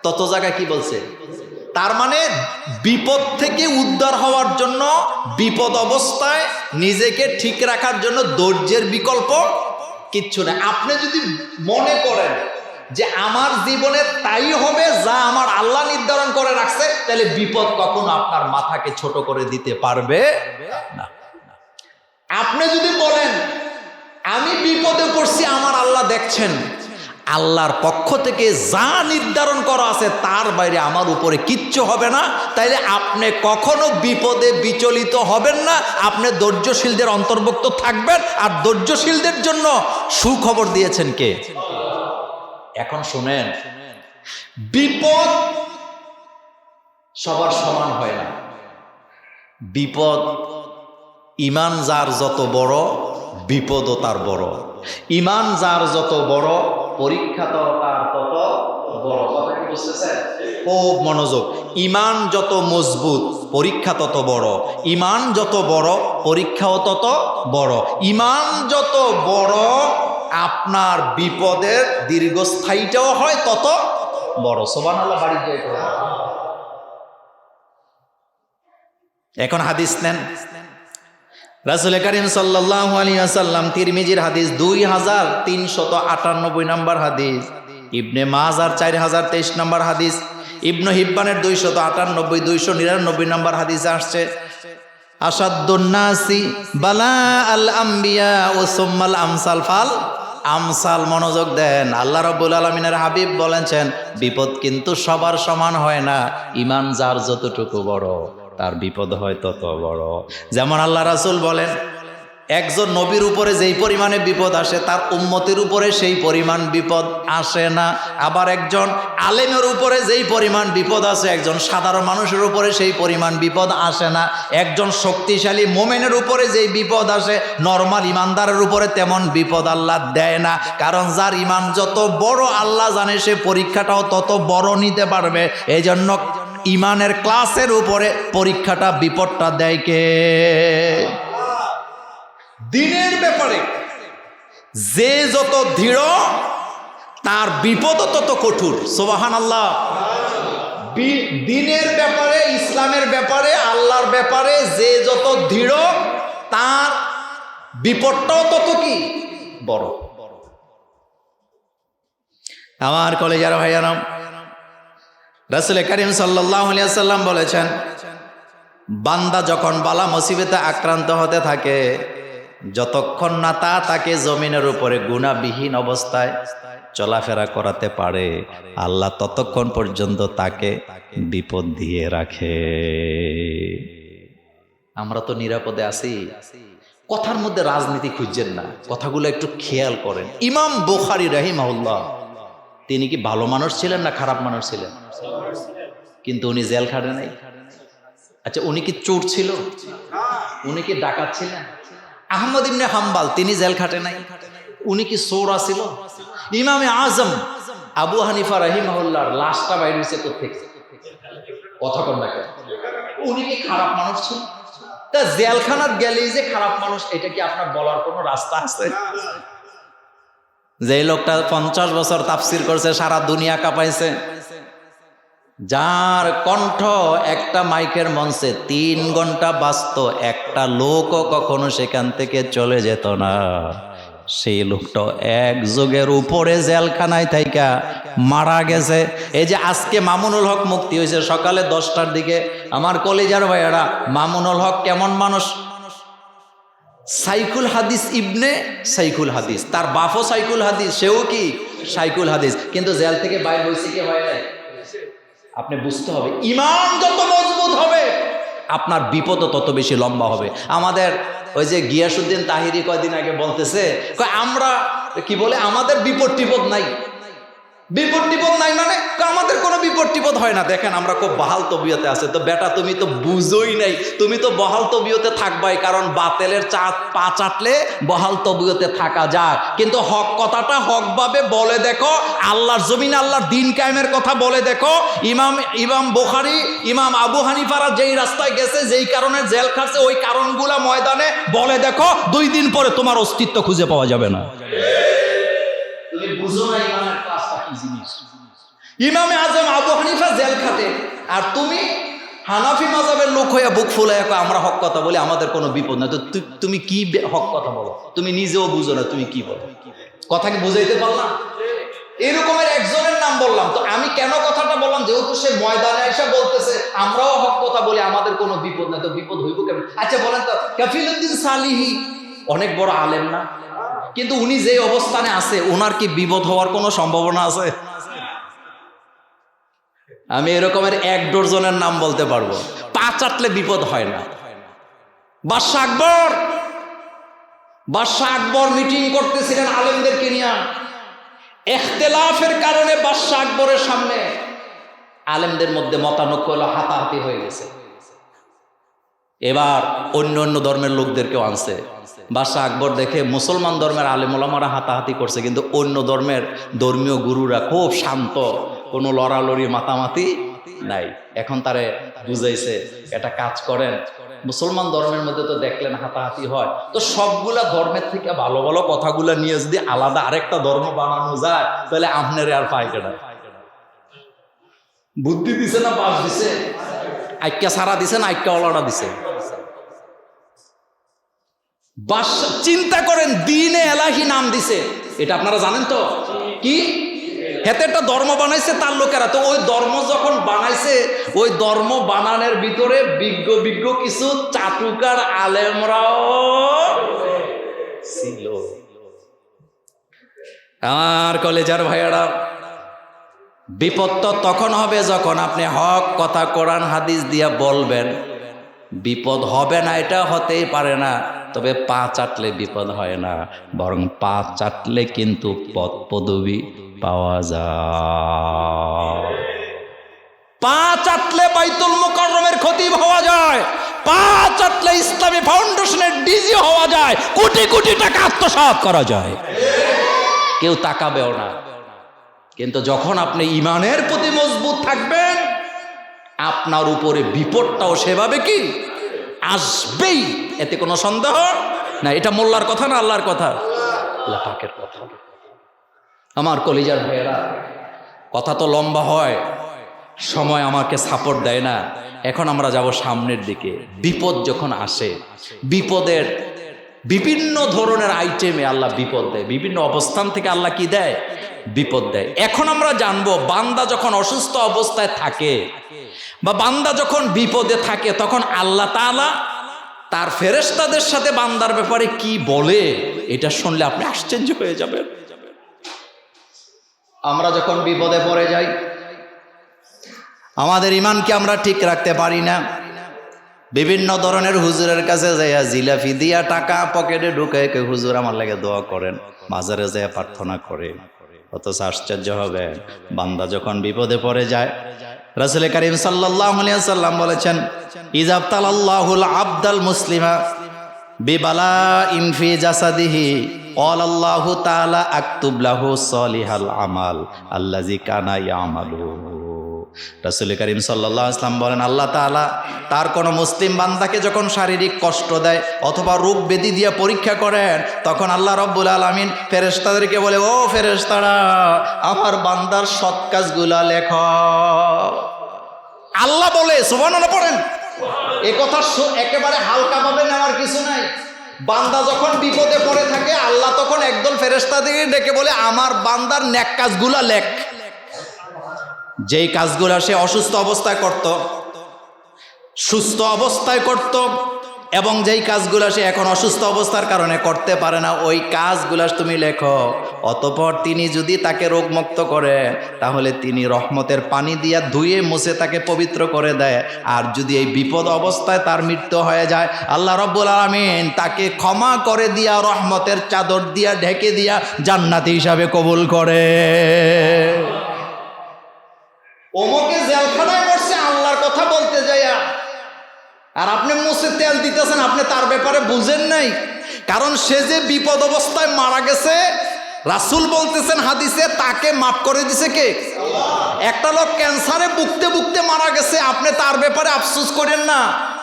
তত জায়গায় কি বলছে? তার মানে বিপদ থেকে উদ্ধার হওয়ার জন্য, বিপদ অবস্থায় নিজেকে ঠিক রাখার জন্য ধৈর্যের বিকল্প কিচ্ছু না। আপনি যদি মনে করেন যে আমার জীবনে তাই হবে যা আমার আল্লাহ নির্ধারণ করে রাখছে, তাহলে বিপদ কখনো আপনার মাথাকে ছোট করে দিতে পারবে না। আপনি যদি বলেন আমি বিপদে পড়ছি, আমার আল্লাহ দেখছেন, আল্লাহর পক্ষ থেকে যা নির্ধারণ করা আছে তার বাইরে আমার উপরে কিচ্ছু হবে না, তাইলে আপনি কখনো বিপদে বিচলিত হবেন না, আপনি ধৈর্যশীলদের অন্তর্ভুক্ত থাকবেন। আর ধৈর্যশীলদের জন্য সুখবর দিয়েছেন কে? এখন শুনেন, বিপদ সবার সমান হয় না। বিপদ, ঈমান যার যত বড় বিপদও তার বড়। ঈমান যার যত বড় পরীক্ষা তো তার তত বড়। কথা কি বুঝতেছেন? খুব মনোযোগ। ঈমান যত মজবুত পরীক্ষা তত বড়, ঈমান যত বড় পরীক্ষাও তত বড়। ঈমান যত বড় আপনার বিপদের দীর্ঘস্থায়ীটাও হয় তত বড়। সুবহানাল্লাহ। বাড়ি যাই। এখন হাদিস নেন। রাসূল করিম সাল্লাল্লাহু আলাইহি ওয়াসাল্লাম, তিরমিজির হাদিস 2398 নম্বর হাদিস, ইবনে মাজার 4023 নম্বর হাদিস, ইবনে হিব্বানের 298 299 নম্বর হাদিসে আসছে, আসাদ্দুন নাসি বালা আল আম্বিয়া ও সুম্মাল আমসাল ফাল আমসাল। মনোযোগ দেন, আল্লাহ রাব্বুল আলামিনের হাবিব বলেছেন বিপদ কিন্তু সবার সমান হয় না। ঈমান যার যতটুকু বড় তার বিপদ হয় তত বড়। যেমন আল্লাহ রাসূল বলেন, একজন নবীর উপরে যেই পরিমাণে বিপদ আসে তার উম্মতের উপরে সেই পরিমাণ বিপদ আসে না। আবার একজন আলেমের উপরে যেই পরিমাণ বিপদ আসে একজন সাধারণ মানুষের উপরে সেই পরিমাণ বিপদ আসে না। একজন শক্তিশালী মোমেনের উপরে যেই বিপদ আসে নরমাল ইমানদারের উপরে তেমন বিপদ আল্লাহ দেয় না। কারণ যার ঈমান যত বড় আল্লাহ জানে সে পরীক্ষাটাও তত বড় নিতে পারবে। এই জন্য ঈমানের ক্লাসের উপরে পরীক্ষাটা বিপদটা দেয় কে? দিনের ব্যাপারে যে যত দৃঢ় তার বিপদও তত কঠোর। সুবহানাল্লাহ। দিনের ব্যাপারে, ইসলামের ব্যাপারে, আল্লাহর ব্যাপারে যে যত দৃঢ় তার বিপদটাও তত কি বড়। আমার কলেজার ভাইয়ারাম, রাসূল করিম সাল্লাল্লাহু আলাইহি ওয়াসাল্লাম বলেছেন, বান্দা যখন বালা মুসিবতে আক্রান্ত হতে থাকে, যতক্ষণ না তাকে জমিনের উপরে গুনাহবিহীন অবস্থায় চলাফেরা করাতে পারে আল্লাহ ততক্ষণ পর্যন্ত তাকে বিপদ দিয়ে রাখে। আমরা তো নিরাপদে আছি। কথার মধ্যে রাজনীতি খুঁজছেন না, কথাগুলো একটু খেয়াল করেন। ইমাম বুখারী রাহিমাহুল্লাহ, তিনি কি ভালো মানুষ ছিলেন না খারাপ মানুষ ছিলেন? কিন্তু উনি জেল খাটে নাই। আচ্ছা, উনি কি চোর ছিল? উনি কি ডাকাত ছিলেন? আহমদ ইবনে হাম্বাল, তিনি জেল খাটে নাই। উনি কি চোর ছিল? ইমামে আজম আবু হানিফা রাহিমাহুল্লাহর লাশটা বাইরে হয়েছে কোত্থেকে? কথা কন না কেন? উনি কি খারাপ মানুষ ছিল? তা জেলখানাত গেলেই যে খারাপ মানুষ, এটা কি আপনার বলার কোনো রাস্তা আছে? যে লোকটা 50 বছর তাফসির করছে, সারা দুনিয়া কাঁপাইছে, যার কণ্ঠ একটা মাইকের মঞ্চে 3 ঘন্টা বাজত, একটা লোকও কখনো সেখান থেকে চলে যেত না, সেই লোকটা এক যুগের উপরে জেলখানায় থাইকা মারা গেছে। এই যে আজকে মামুনুল হক মুক্তি হয়েছে সকালে 10টার দিকে, আমার কলেজার ভাইয়ারা, মামুনুল হক কেমন মানুষ? সাইকুল হাদিস, ইবনে সাইকুল হাদিস, তার বাপও সাইকুল হাদিস, সেও কি সাইকুল হাদিস, কিন্তু জেল থেকে বাইরে হয়েছে কি হয় নাই? আপনি বুঝতে হবে, ঈমান যত মজবুত হবে আপনার বিপদও তত বেশি লম্বা হবে। আমাদের ওই যে গিয়াসউদ্দিন তাহিরি কয়দিন আগে বলতেছে, আমরা কি বলে, আমাদের বিপদ টিপদ নাই। বিপদ টিপদ নাই মানে আমাদের কোনো বিপদ টিপদ হয় না। দেখেন আমরা খুব বহাল তবিয়তে আছে। তো বেটা, তুমি তো বুঝোই নাই, তুমি তো বহাল তবিয়তে থাকবাই, কারণ বাতেলের পা চাটলে বহাল তবিয়তে থাকা যায়। কিন্তু হক কথাটা হকভাবে বলে দেখো, আল্লাহর জমিনে আল্লাহর দিন কায়েমের কথা বলে দেখো। ইমাম বুখারী, ইমাম আবু হানিফারা যেই রাস্তায় গেছে, যেই কারণে জেল খাটছে, ওই কারণগুলা ময়দানে বলে দেখো, 2 দিন পরে তোমার অস্তিত্ব খুঁজে পাওয়া যাবে না। তুমি বুঝো না ইমানের ক্লাসটা কি জিনিস। ইমামে আজম আবু হানিফা জেল খাটে, আর তুমি হানাফি মাযহাবের লোক হইয়া বুক ফুলাইয়া আমরা হক কথা বলি, আমাদের কোনো বিপদ নাই। তো তুমি কি হক কথা বলো? তুমি নিজেও বুঝো না তুমি কি বলো। কথা কি বুঝাইতে পারলাম? এরকমের একজনের নাম বললাম। তো আমি কেন কথাটা বললাম? যেহেতু সে ময়দানে এসে বলতেছে আমরাও হক কথা বলি, আমাদের কোনো বিপদ নাই, তো বিপদ হইব কেন? আচ্ছা বলেন তো, কাফিলউদ্দিন সালিহি অনেক বড় আলেম না? কিন্তু উনি যে অবস্থানে আছে ওনার কি বিপদ হওয়ার কোনো সম্ভাবনা আছে? আমি এরকমের 1 ডজনের নাম বলতে পারবো। পা চাটলে বিপদ হয় না। বাদশাহ আকবর মিটিং করতেছিলেন আলেমদেরকে নিয়ে। ইখতিলাফের কারণে বাদশাহ আকবরের সামনে আলেমদের মধ্যে মতানৈক্য হলো, হাতাহাতি হয়ে গেছে। এবার অন্য অন্য ধর্মের লোকদেরকেও আনছে। বাদশাহ আকবর দেখে মুসলমান ধর্মের আলেম ওলামারা হাতাহাতি করছে, কিন্তু অন্য ধর্মের ধর্মীয় গুরুরা খুব শান্ত, কোনো লড়ালড়ি মাতামাতি নাই। এখন তারে বুঝাইছে, এটা কাজ করেন, মুসলমান ধর্মের মধ্যে তো দেখলেন হাতাহাতি হয়, তো সবগুলা ধর্মের থেকে ভালো ভালো কথাগুলা নিয়ে যদি আলাদা আরেকটা ধর্ম বানানো যায়, তাহলে আপনার আর পায়কেটা বুদ্ধি দিছে না বাস দিছে? আইক্যা সারা দিছে না আইক্যা ওলাটা দিছে? বাদশাহ চিন্তা করেন, দ্বীনে এলাহি নাম দিছে, এটা আপনারা জানেন তো কি? হেতে একটা ধর্ম বানাইছে তার লোকেরা। তো ওই ধর্ম যখন বানাইছে, ওই ধর্ম বানানোর ভিতরে বিজ্ঞ কিছু চাটুকার আলেমরাও ছিল। আর কলেজার ভাইয়ারা, বিপদ তো তখন হবে যখন আপনি হক কথা কোরআন হাদিস দিয়া বলবেন। বিপদ হবে না এটা হতেই পারে না, তবে পা চাটলে বিপদ হয় না, বরং পা চাটলে কিন্তু পদ পদবি পাওয়া যায়। পা চাটলে বাইতুল মুকাররমের খতিব হওয়া যায়, পা চাটলে ইসলামী ফাউন্ডেশনের ডিজি হওয়া যায়, কোটি কোটি টাকা আত্মসাৎ করা যায়, কেউ তাকাবেও না। কিন্তু যখন আপনি ইমানের প্রতি মজবুত থাকবেন, আপনার উপরে বিপদটাও সেভাবে কি আসবেই, এতে কোনো সন্দেহ না। এটা মোল্লার কথা না আল্লাহর কথা? আল্লাহ পাকের কথা। আমার কলিজার ভাইয়েরা, কথা তো লম্বা হয়, সময় আমাকে সাপোর্ট দেয় না। এখন আমরা যাব সামনের দিকে। বিপদ যখন আসে, বিপদের বিভিন্ন ধরনের আইটেমে আল্লাহ বিপদ দেয়, বিভিন্ন অবস্থান থেকে আল্লাহ কি দেয়? বিপদ দেয়। এখন আমরা জানবো, বান্দা যখন অসুস্থ অবস্থায় থাকে বা বান্দা যখন বিপদে থাকে, তখন আল্লাহ তাআলা তার ফেরেশতাদের সাথে বান্দার ব্যাপারে কি বলে, এটা শুনলে আপনি আশ্চর্য হয়ে যাবেন। আমরা যখন বিপদে পড়ে যাই, আমাদের ইমানকে আমরা ঠিক রাখতে পারি না, বিভিন্ন ধরনের হুজুরের কাছে যাইয়া জিলাফি দিয়া টাকা পকেটে ঢুকে, কেউ হুজুর আমার লাগে দোয়া করেন, মাজারে যাইয়া প্রার্থনা করে। অথচ আশ্চর্য হবে, বান্দা যখন বিপদে পড়ে যায়, রাসূল কারীম সাল্লাল্লাহু আলাইহি ওয়াসাল্লাম বলেছেন, ইযাবতালাল্লাহুল আবদাল মুসলিমা বিবালাইন ফি জাসাদিহি ক্বালাল্লাহু তাআলা আকতুব লাহু সলিহাল আমাল আল্লাযী কানা ইয়ামালু। রাসূল কারীম সাল্লাল্লাহু আলাইহি ওয়াসাল্লাম বলেন, আল্লাহ তাআলা তার কোন মুসলিম বান্দাকে যখন শারীরিক কষ্ট দেয় অথবা রোগ ব্যাধি দিয়ে পরীক্ষা করেন, তখন আল্লাহ রাব্বুল আলামিন ফেরেশতাদেরকে বলে, ও ফেরেশতারা, আমার বান্দার সৎ কাজগুলা লেখো। আল্লাহ বলে, সুবহানাল্লাহ পড়েন। এই কথা একেবারে হালকা ভাবে নেওয়ার কিছু নাই। বান্দা যখন বিপদে পড়ে থাকে, আল্লাহ তখন একদল ফেরেশতাদেরকে ডেকে বলে, আমার বান্দার নেক কাজগুলা লেখ। যেই কাজগুলা সে অসুস্থ অবস্থায় করত, সুস্থ অবস্থায় করত, এবং যেই কাজগুলা সে এখন অসুস্থ অবস্থার কারণে করতে পারে না, ওই কাজগুলা তুমি লেখো। অতঃপর তিনি যদি তাকে রোগমুক্ত করে, তাহলে তিনি রহমতের পানি দিয়া ধুয়ে মুছে তাকে পবিত্র করে দেয়। আর যদি এই বিপদ অবস্থায় তার মৃত্যু হয়ে যায়, আল্লাহ রাব্বুল আলামিন তাকে ক্ষমা করে দিয়া, রহমতের চাদর দিয়া ঢেকে দিয়া জান্নাতি হিসাবে কবুল করে। ওমকে জেলখানায় পড়ছে আল্লাহর কথা বলতে যাইয়া, আর আপনি মুছে তেল দিতেছেন, আপনি তার ব্যাপারে বুঝেন নাই। কারণ সে যে বিপদ অবস্থায় মারা গেছে, রাসূল বলতেছেন হাদিসে, তাকে মাফ করে দিছে কে? একটা লোক ক্যান্সারে ভুগতে ভুগতে মারা গেছে, আপনি তার ব্যাপারে আফসোস করেন না,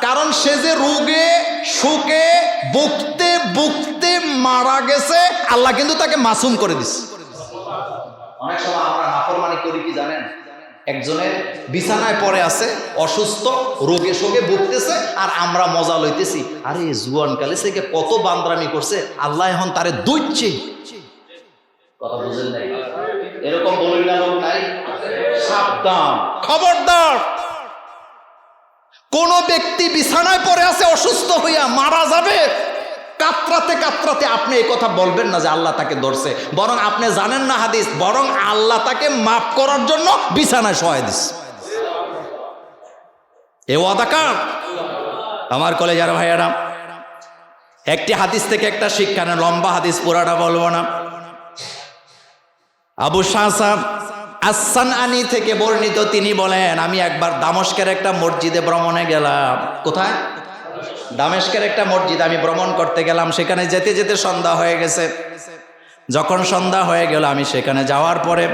কারণ সে যে রোগে সুখে ভুগতে ভুগতে মারা গেছে, আল্লাহ কিন্তু তাকে মাসুম করে দিছে। অনেক সময় আমরা নাফরমানি করি কি জানেন? একজনের বিছানায় পড়ে আছে, অসুস্থ, রোগে শোকে ভুগতেছে, আর আমরা মজা লইতেছি, আরে জুয়ান কালে সে কত বান্দরামি করছে, আল্লাহ এখন তারে দইছে। কথা বুঝেন নাই? এরকম বলি না লোক নাই? সাবধান, খবরদার। কোন ব্যক্তি বিছানায় পড়ে আছে অসুস্থ হইয়া মারা যাবে, কাতরাতে কাতরাতে আপনি এই কথা বলবেন না যে আল্লাহ তাকে ধরছে, বরং আপনি জানেন না হাদিস, বরং আল্লাহ তাকে মাফ করার জন্য বিছানায় শোয়াই দিস। এ ওয়াদা কার? আমার কলেজার ভাইয়েরা, একটি হাদিস থেকে একটা শিক্ষা নেন, লম্বা হাদিস, পুরাটা বলবো না। আবু শাহসাব আস-সানআনী থেকে বর্ণিত, তিনি বলেন, আমি একবার দামেস্কের একটা মসজিদে ভ্রমণে গেলাম। কোথায়? দামেস্কের একটা মসজিদ আমি ভ্রমণ করতে গেলাম। সেখানে যেতে যেতে সন্ধ্যা হয়ে গেছে। যখন সন্ধ্যা হয়ে গেল, আমি সেখানে যাওয়ার পরে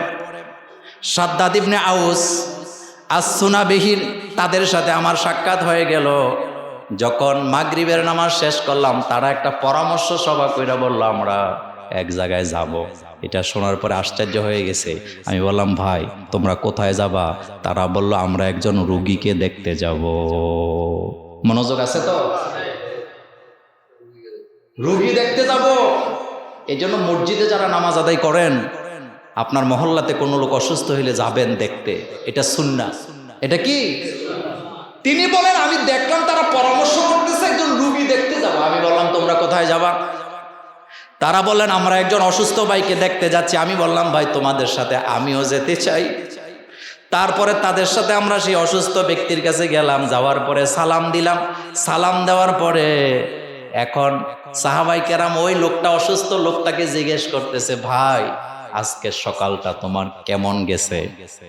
শাদ্দাদ ইবনে আউস আস-সুনাবিহির তাদের সাথে আমার সাক্ষাৎ হয়ে গেল। যখন মাগরিবের নামাজ শেষ করলাম, তারা একটা পরামর্শ সভা কইরা বলল, আমরা এক জায়গায় যাব। এটা শোনার পরে আশ্চর্য হয়ে গেছে। আমি বললাম, ভাই তোমরা কোথায় যাবা? তারা বলল, আমরা একজন রোগীকে দেখতে যাব। মনোযোগ আছে তো? রোগী দেখতে যাব। এই জন্য মসজিদে যারা নামাজ আদায় করেন, আপনার মহল্লাতে কোনো লোক অসুস্থ হইলে যাবেন দেখতে, এটা সুন্নাহ। এটা কি? তিনি বলেন, আমি দেখলাম তারা পরামর্শ করতেছে একজন রোগী দেখতে যাব। আমি বললাম, তোমরা কোথায় যাবা? তারা বললেন, আমরা একজন অসুস্থ ভাইকে দেখতে যাচ্ছি। আমি বললাম, ভাই তোমাদের সাথে আমিও যেতে চাই। তারপরে তাদের সাথে আমরা সেই অসুস্থ ব্যক্তির কাছে গেলাম। যাওয়ার পরে সালাম দিলাম। সালাম দেওয়ার পরে এখন সাহাবাই কেরাম ওই লোকটা, অসুস্থ লোকটাকে জিজ্ঞেস করতেছে, ভাই আজকে সকালটা তোমার কেমন গেছে?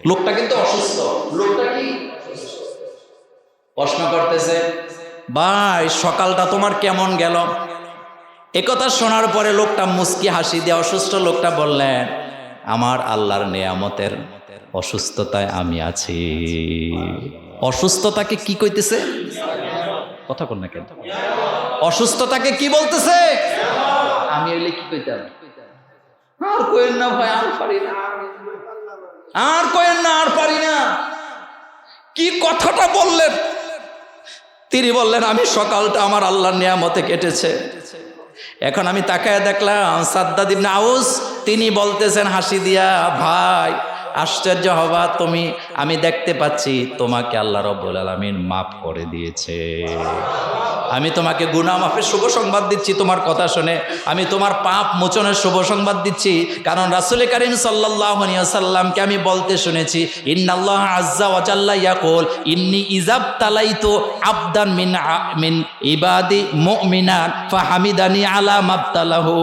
লোকটা কিন্তু অসুস্থ। লোকটা কি প্রশ্ন করতেছে, ভাই সকালটা তোমার কেমন গেল? একথা শোনার পরে লোকটা মুস্কি হাসি দিয়ে, অসুস্থ লোকটা বললেন, আমার আল্লাহর নেয়ামতের অসুস্থতায় আমি আছি। অসুস্থতাকে কি কইতেছে? কথা কন না কেন? অসুস্থতাকে কি বলতেছে? আমি হইলে কি কইতাম? আর কইেন না ভাই, আর পারি না, আর কইেন না, আর পারি না। কি কথাটা বললেন? তিনি বললেন, আমি সকালটা আমার আল্লাহর নিয়ামতে কেটেছে। এখন আমি তাকায় দেখলাম শাদ্দাদ ইবনে আউস, তিনি বলতেছেন হাসি দিয়া, ভাই আশ্চর্য হবা তুমি, আমি দেখতে পাচ্ছি তোমাকে আল্লাহ রাব্বুল আলামিন মাফ করে দিয়েছে। আমি তোমাকে গুনাহ মাফের শুভ সংবাদ দিচ্ছি। তোমার কথা শুনে আমি তোমার পাপ মোচনের শুভ সংবাদ দিচ্ছি। কারণ রাসূল কারীম সাল্লাল্লাহু আলাইহি ওয়াসাল্লামকে আমি বলতে শুনেছি, ইন্নাল্লাহ আযজা ওয়া জাল্লা ইয়াকুল ইন্নী ইযাবতালাইতু আবদান মিন ইবাদি মুমিনান ফাহামিদানি আলা মাবতালাহু।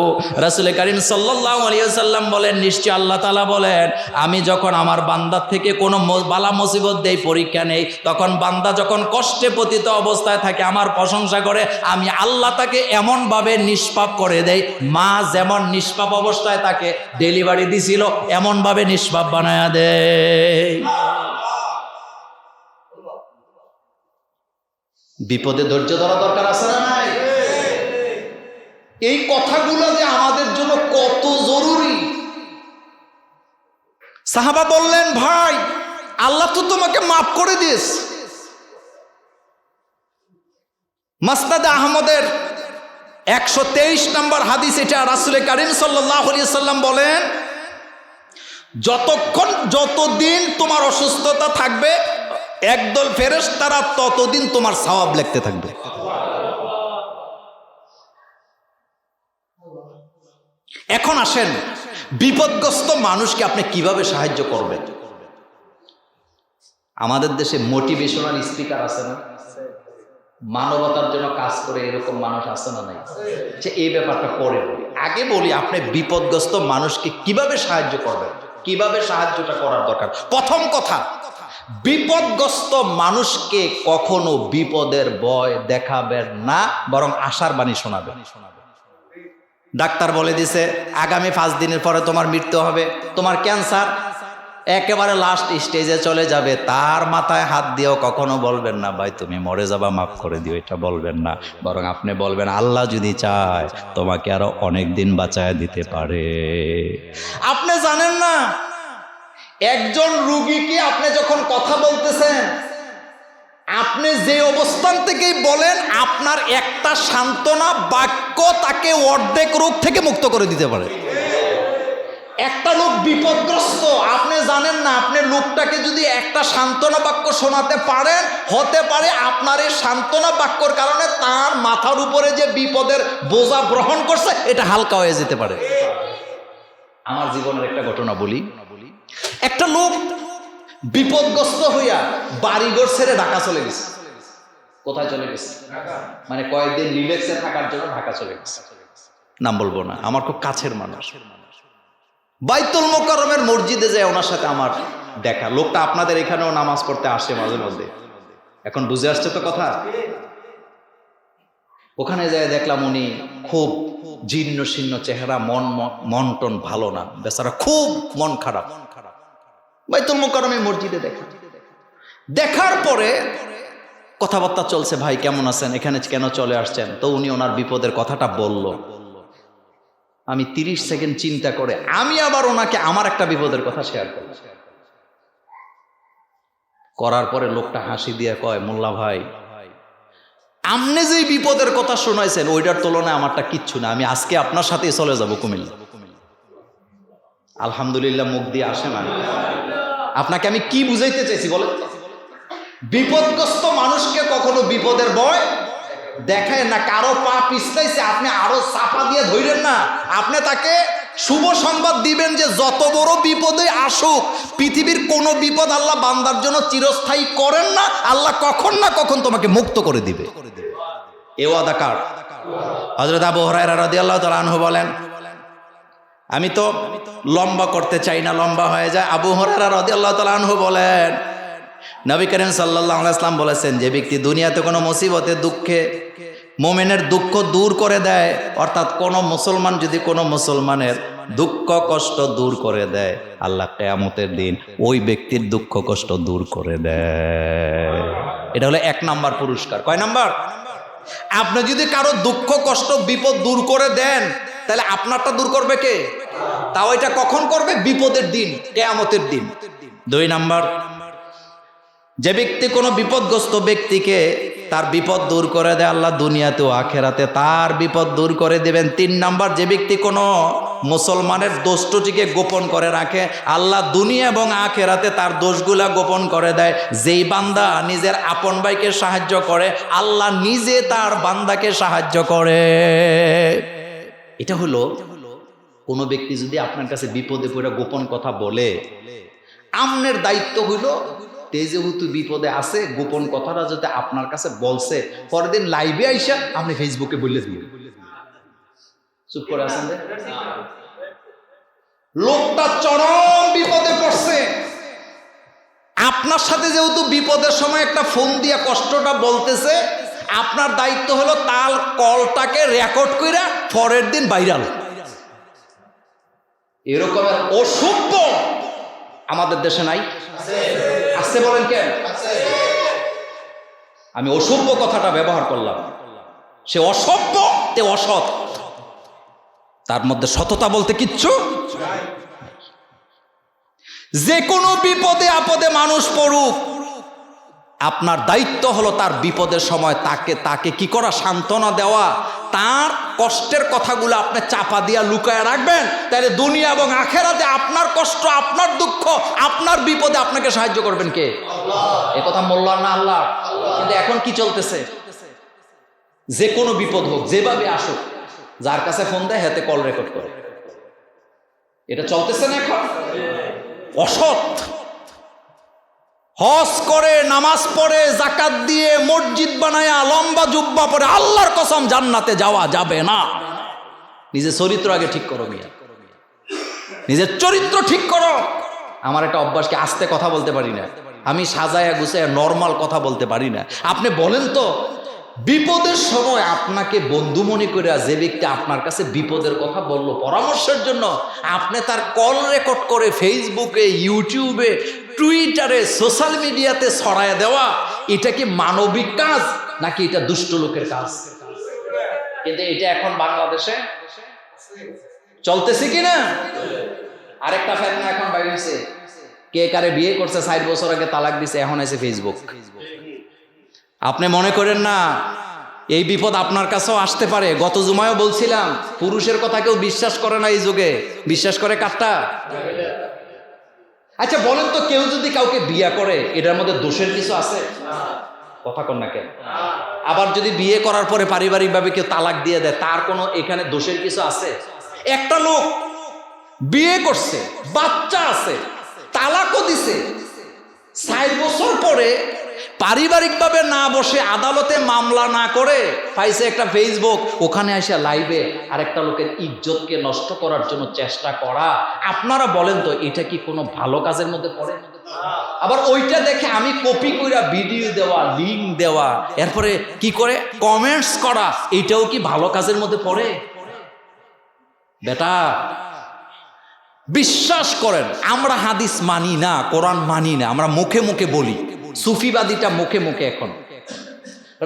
রাসূল কারীম সাল্লাল্লাহু আলাইহি ওয়াসাল্লাম বলেন, নিশ্চয় আল্লাহ তাআলা বলেন, আমি যখন আমার বান্দার থেকে কোনো বালা মুসিবত দেই, পরীক্ষা নেই, তখন বান্দা যখন কষ্টে পতিত অবস্থায় থাকে, আমার প্রশংসা করে, আমি আল্লাহ তাকে এমন ভাবে নিষ্পাপ করে দেই, মা যেমন নিষ্পাপ অবস্থায় তাকে ডেলিভারি দিছিল এমন ভাবে নিষ্পাপ বানায়া দেয়। বিপদে ধৈর্য ধরা দরকার আছে না নাই? এই কথাগুলো যে আমাদের জন্য কত জরুরি। সাহাবা বললেন, ভাই আল্লাহ তো তোমাকে মাফ করে দিয়েছে। মাসনাদে আহমদের 123 নম্বর হাদিস এটা। রাসূল কারীম সাল্লাল্লাহু আলাইহি সাল্লাম বলেন, যতদিন তোমার অসুস্থতা থাকবে, একদল ফেরেশতারা ততদিন তোমার সওয়াব লিখতে থাকবে। এখন আসেন, বিপদগ্রস্ত মানুষকে আপনি কিভাবে সাহায্য করবেন? আমাদের দেশে মোটিভেশনাল স্পিকার আছে না, মানবতার জন্য কাজ করে, এরকম মানুষ আছে না নাই? যে এই ব্যাপারটা পরে বলি, আগে বলি আপনি বিপদগ্রস্ত মানুষকে কিভাবে সাহায্য করবেন, কিভাবে সাহায্যটা করার দরকার। প্রথম কথা, বিপদগ্রস্ত মানুষকে কখনো বিপদের ভয় দেখাবেন না, বরং আশার বাণী শোনাবেন। ডাক্তার বলে দিছে আগামী 5 দিনের পরে তোমার মৃত্যু হবে, তোমার ক্যান্সার একেবারে লাস্ট স্টেজে চলে যাবে, তার মাথায় হাত দিয়েও কখনো বলবেন না, ভাই তুমি মরে যাবা, মাফ করে দিও, এটা বলবেন না। বরং আপনি বলবেন, আল্লাহ যদি চায় তোমাকে আরো অনেক দিন বাঁচায় দিতে পারে। আপনি জানেন না, একজন রোগীকে আপনি যখন কথা বলতেছেন, আপনি যে অবস্থান থেকেই বলেন, আপনার একটা সান্ত্বনা বাক্য তাকে অর্ধেক রোগ থেকে মুক্ত করে দিতে পারে। একটা লোক বিপদগ্রস্ত, আপনি জানেন না, আপনি লোকটাকে যদি একটা সান্ত্বনা বাক্য শোনাতে পারেন, হতে পারে আপনার এই সান্ত্বনা বাক্যর কারণে তার মাথার উপরে যে বিপদের বোঝা গ্রহণ করছে এটা হালকা হয়ে যেতে পারে। আমার জীবনের একটা ঘটনা বলি। একটা লোক বিপদগ্রস্ত হইয়া বাড়িঘর ছেড়ে ঢাকা চলে গেছে। কোথায় চলে গেছে? মানে কয়েকদিন রিল্যাক্সে থাকার জন্য ঢাকা চলে গেছে। নাম বলবো না, আমার খুব কাছের মানুষ। বাইতুল মোকাররমের মসজিদে যায় ওনার সাথে আমার দেখা। লোকটা আপনাদের এখানেও নামাজ পড়তে আসে মাঝে মধ্যে। এখন বুঝে আসছে তো কথা? ওখানে যায় দেখলাম উনি খুব জীর্ণ শীর্ণ চেহারা, মন টন ভালো না, বেচারা খুব মন খারাপ। বাইতুল মোকাররমের মসজিদে দেখার পরে কথাবার্তা চলছে, ভাই কেমন আছেন, এখানে কেন চলে আসছেন? তো উনি ওনার বিপদের কথাটা বলল। আমি 30 সেকেন্ড চিন্তা করে আমি আবার ওনাকে আমার একটা বিপদের কথা শেয়ার করার পরে লোকটা হাসি দিয়ে কয়, মোল্লা ভাই, আপনি যেই বিপদের কথা শোনাইছেন ওইটার তুলনায় আমারটা কিচ্ছু না, আমি আজকে আপনার সাথেই চলে যাব কুমিল্লা। আলহামদুলিল্লাহ, মুখ দিয়ে আসে না। আপনাকে আমি কি বুঝাইতে চাইছি বলেন? বিপদগ্রস্ত মানুষকে কখনো বিপদের ভয় দেখায় না। কারো পা পিছলাইছে, আপনি আরো চাপা দিয়ে ধরেন না, আপনি তাকে শুভ সংবাদ দিবেন যে যত বড় বিপদে আসুক, পৃথিবীর কোন বিপদ আল্লাহ বান্দার জন্য চিরস্থায়ী করেন না। আল্লাহ কখন না কখন তোমাকে মুক্ত করে দিবে। এ ওয়াদা কার? হযরত আবু হুরায়রা রাদিয়াল্লাহু তাআলা আনহু বলেন, আমি তো লম্বা করতে চাই না, লম্বা হয়ে যায়। আবু হুরায়রা রাদিয়াল্লাহু তাআলা আনহু বলেন, নবী করিম সাল্লাল্লাহু আলাইহি ওয়াসাল্লাম বলেছেন, যে ব্যক্তি দুনিয়াতে কোনো মুসিবতে দুঃখে মুমিনের দুঃখ দূর করে দেয়, অর্থাৎ কোনো মুসলমান যদি কোনো মুসলমানের দুঃখ কষ্ট দূর করে দেয়, আল্লাহ কিয়ামতের দিন ওই ব্যক্তির দুঃখ কষ্ট দূর করে দেয়। এটা হলো 1 নাম্বার পুরস্কার। কয় নাম্বার? আপনি যদি কারো দুঃখ কষ্ট বিপদ দূর করে দেন, তাহলে আপনারটা দূর করবে কে? তাও এটা কখন করবে? বিপদের দিন, কিয়ামতের দিন। 2 নাম্বার, যে ব্যক্তি কোনো বিপদগ্রস্ত ব্যক্তিকে তার বিপদ দূর করে দেয়, আল্লাহ দুনিয়াতে ও আখেরাতে তার বিপদ দূর করে দেবেন। 3 নাম্বার, যে ব্যক্তি কোনো মুসলমানের দোষটিকে গোপন করে রাখে, আল্লাহ দুনিয়া এবং আখেরাতে তার দোষগুলা গোপন করে দেয়। যেই বান্দা নিজের আপন ভাইকে সাহায্য করে, আল্লাহ নিজে তার বান্দাকে সাহায্য করে। এটা হলো কোনো ব্যক্তি যদি আপনার কাছে বিপদে পড়ে গোপন কথা বলে, আমনের দায়িত্ব হইল যেহেতু বিপদে আছে, গোপন কথাটা যদি আপনার কাছে বলছে, পরের দিন লাইভে আইসা আপনি ফেসবুকে বলে দিবেন। চুপ করে আছেন যে লোকটা চরম বিপদে পড়ছে, আপনার সাথে যেহেতু বিপদের সময় একটা ফোন দিয়া কষ্টটা বলতেছে, আপনার দায়িত্ব হলো তার কলটাকে রেকর্ড কইরা পরের দিন ভাইরাল। এরকমের অসভ্য আমাদের দেশে নাই? আসতে বলেন কেন? আমি অসভ্য কথাটা ব্যবহার করলাম। সে অসভ্য, তে অসৎ, তার মধ্যে সততা বলতে কিচ্ছু। যে কোনো বিপদে আপদে মানুষ পড়ুক, আপনার দায়িত্ব হলো তার বিপদের সময় তাকে কি করা? সান্ত্বনা দেওয়া। তার কষ্টের কথাগুলো আপনি চাপা দিয়া লুকায় রাখবেন, তাহলে দুনিয়া এবং আখেরাতে আপনার কষ্ট, আপনার দুঃখ, আপনার বিপদে আপনাকে সাহায্য করবেন কে? আল্লাহ। একথা মোল্লার না আল্লাহ। কিন্তু এখন কি চলতেছে? যে কোনো বিপদ হোক, যেভাবে আসুক, যার কাছে ফোন দেয় হাতে কল রেকর্ড করে, এটা চলতেছে না এখন? অসৎ। হজ করে, নামাজ পড়ে, যাকাত দিয়ে, মসজিদ বানায়া, লম্বা জুব্বা পরে, আল্লাহর কসম জান্নাতে যাওয়া যাবে না। নিজের চরিত্র আগে ঠিক করো মিয়া, নিজের চরিত্র ঠিক করো। আমার একটা অভ্যাসকে আস্তে কথা বলতে পারি না, আমি সাজায়া গুছায়া নর্মাল কথা বলতে পারি না। আপনি বলেন তো, বিপদের সময় আপনাকে বন্ধু মনে করে যে ব্যক্তি আপনার কাছে বিপদের কথা বললো পরামর্শের জন্য, আপনি তার কল রেকর্ড করে ফেসবুকে, ইউটিউবে, টুইটারে, সোশ্যাল মিডিয়াতে ছড়ায় দেওয়া, এটা কি মানবিক কাজ নাকি এটা দুষ্ট লোকের কাজ? কিন্তু এটা এখন বাংলাদেশে চলতেছে কিনা? আরেকটা ফেতনা এখন বাইরে হয়েছে, কে কারে বিয়ে করছে 60 বছর আগে তালাক দিছে, এখন আছে ফেসবুক। আপনি মনে করেন না এই বিপদ আপনার কাছেও আসতে পারে। গত জুমায়ও বলছিলাম, পুরুষের কথা কেউ বিশ্বাস করে না এই যুগে, বিশ্বাস করে কারটা? আচ্ছা বলেন তো, কেউ যদি কাউকে বিয়ে করে এটার মধ্যে দোষের কিছু আছে? কথা কন না কেন? আবার যদি বিয়ে করার পরে পারিবারিকভাবে কেউ তালাক দিয়ে দেয়, তার কোনো এখানে দোষের কিছু আছে? একটা লোক বিয়ে করছে, বাচ্চা আছে, তালাকও দিছে, ৬০ বছর পরে পারিবারিকভাবে না বসে আদালতে মামলা না করে পাইছে একটা ফেসবুক, ওখানে এসে লাইভে আরেকটা লোকের ইজ্জতকে নষ্ট করার জন্য চেষ্টা করা। আপনারা বলেন তো, এটা কি কোনো ভালো কাজের মধ্যে পড়ে? আবার ওইটা দেখে আমি কপি কইরা ভিডিও দেওয়া, লিঙ্ক দেওয়া, এরপরে কি করে কমেন্টস করা, এটাও কি ভালো কাজের মধ্যে পড়ে? বেটা বিশ্বাস করেন, আমরা হাদিস মানি না, কোরআন মানি না, আমরা মুখে মুখে বলি, সুফিবাদীটা মুখে মুখে। এখন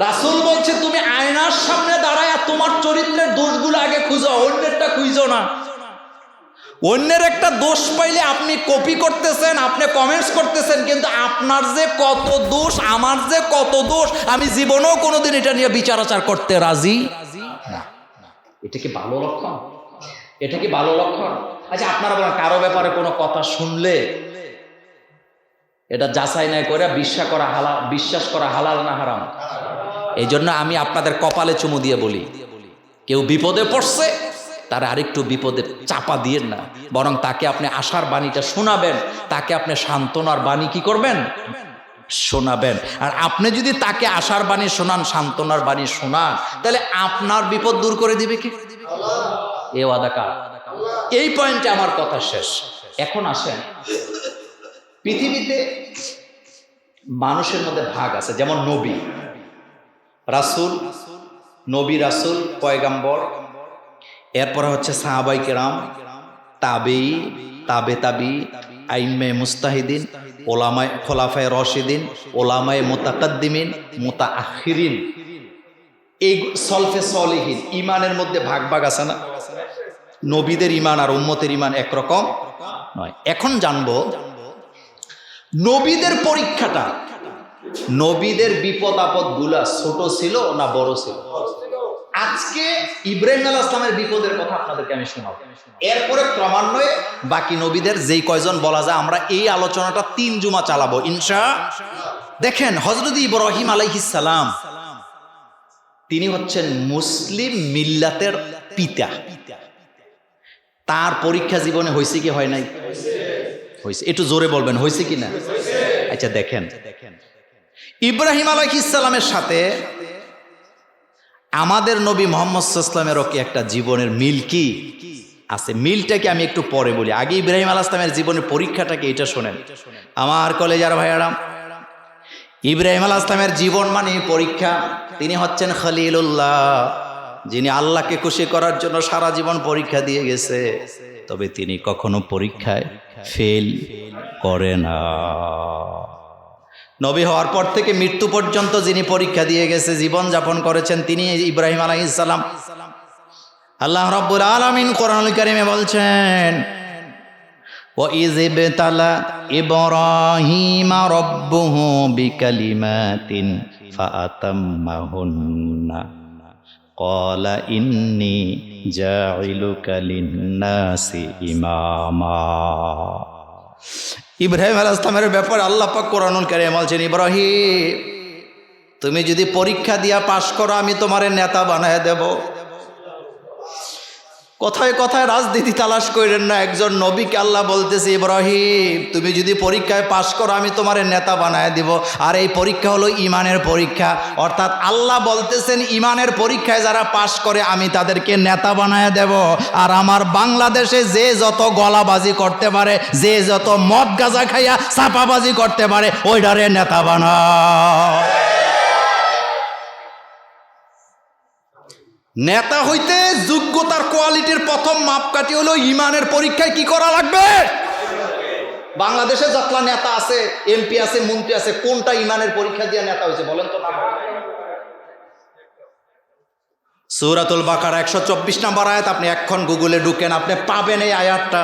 রাসূল বলছে, তুমি আয়নার সামনে দাঁড়ায় তোমার চরিত্রের দোষগুলো আগে খুঁজো, অন্যেরটা খুঁজো না। অন্যের একটা দোষ পাইলে আপনি কপি করতেছেন, আপনি কমেন্টস করতেছেন, কিন্তু আপনার যে কত দোষ, আমার যে কত দোষ, আমি জীবনেও কোনোদিন এটা নিয়ে বিচার আচার করতে রাজি না। এটা কি ভালো লক্ষণ? এটা কি ভালো লক্ষণ? আচ্ছা আপনারা বলেন, কারো ব্যাপারে কোনো কথা শুনলে এটা যাচাই নাই করে বিশ্বাস করা হালাল না হারাম? এই জন্য আমি আপনাদের কপালে চুমু দিয়ে বলি, কেউ বিপদে পড়ছে তার আরেকটু বিপদে চাপা দিয়েন না, বরং তাকে আপনি আশার বাণীটা শোনাবেন, তাকে আপনি সান্ত্বনার বাণী কি করবেন? শোনাবেন। আর আপনি যদি তাকে আশার বাণী শোনান, সান্ত্বনার বাণী শোনান, তাহলে আপনার বিপদ দূর করে দিবে কি? এ ওয়াদা কার? এই পয়েন্টে আমার কথা শেষ। এখন আসেন, পৃথিবীতে মানুষের মধ্যে ভাগ আছে, যেমন নবী রাসূল, নবী রাসূল পয়গাম্বর, এরপরে হচ্ছে সাহাবায়ে কেরাম, তাবেঈ, তাবে, আইম্মে মুস্তাহিদিন, ওলামায়ে খোলাফায়ে রশিদিন, ওলামায়ে মুতাকাদ্দিমিন, মুতাআখিরিন, এই সলফে সলিহিন। ইমানের মধ্যে ভাগ ভাগ আছে না? নবীদের ইমান আর উম্মতের ইমান একরকম নয়। এখন জানবো নবীদের পরীক্ষাটা, নবীদের বিপদ আপদ গুলা ছোট ছিল না বড় ছিল? আজকে ইব্রাহিম আলাইহিস সালামের বিপদের কথা আপনাদেরকে আমি শোনাবো, এরপরে ক্রমান্বয়ে বাকি নবীদের যেই কয়জন বলা যায়, আমরা এই আলোচনাটা 3 জুমা চালাবো ইনশাআল্লাহ। দেখেন, হযরত ইব্রাহিম আলাইহিস সালাম তিনি হচ্ছেন মুসলিম মিল্লাতের পিতা। তার পরীক্ষা জীবনে হয়েছে কি হয় নাই? হয়েছে। একটু জোরে বলবেন, হয়েছে কি না? আচ্ছা দেখেন, ইব্রাহিম আলাইহিস সালামের সাথে আমাদের নবী মুহাম্মদ সাল্লাল্লাহু আলাইহি ওয়াসাল্লামেরও কি একটা জীবনের মিল কি আছে? মিলটাকে আমি একটু পরে বলি, আগে ইব্রাহিম আলাইহিস সালামের জীবনের পরীক্ষাটাকে এটা শোনেন আমার কলেজার ভাইয়ারা। ইব্রাহিম আলাইহিস সালামের জীবন মানে পরীক্ষা। তিনি হচ্ছেন খলিলুল্লাহ, যিনি আল্লাহকে খুশি করার জন্য সারা জীবন পরীক্ষা দিয়ে গেছে, তবে তিনি কখনো পরীক্ষায় ফেল করে না। নবী হওয়ার পর থেকে মৃত্যু পর্যন্ত যিনি পরীক্ষা দিয়ে গেছে, জীবন যাপন করেছেন, তিনি ইব্রাহিম আলাইহিস সালাম। আল্লাহ রাব্বুল আলামিন কোরআনুল কারীমে বলছেন, ওয়া ইয ইবতালা ইব্রাহিমা রাব্বুহু বিকালিমাতিন ফাআতাম্মাহুন্না ক্বালা ইন্নী জাইলুকা লিন-নাসি ইমামা। ইব্রাহিম আলাইহিস সালামের ব্যাপারে আল্লাহ পাক কোরআনুল কারীমে বলছেন, ইব্রাহিম তুমি যদি পরীক্ষা দিয়া পাশ করো, আমি তোমারে নেতা বানায় দেব। কথায় কথায় রাজনীতি তালাশ করেন না, একজন নবীকে আল্লাহ বলতেছে, ইব্রাহিম তুমি যদি পরীক্ষায় পাশ করো, আমি তোমার নেতা বানায় দিব। আর এই পরীক্ষা হলো ইমানের পরীক্ষা, অর্থাৎ আল্লাহ বলতেছেন ইমানের পরীক্ষায় যারা পাশ করে আমি তাদেরকে নেতা বানায় দেব। আর আমার বাংলাদেশে যে যত গলাবাজি করতে পারে, যে যত মদ গাঁজা খাইয়া ছাপাবাজি করতে পারে, ওইটারে নেতা বানায়। নেতা হইতে যোগ্যতার কোয়ালিটির প্রথম মাপকাঠি হলো ইমানের পরীক্ষায় কি করা লাগবে। বাংলাদেশে যতলা নেতা আছে, এমপি আছে, মন্ত্রী আছে, কোনটা ইমানের পরীক্ষা দিয়ে নেতা হয়েছে বলেন তো? সূরাতুল বাকারা 124 নম্বর আয়াত, আপনি এখন গুগলে ঢুকেন, আপনি পাবেন এই আয়াতটা।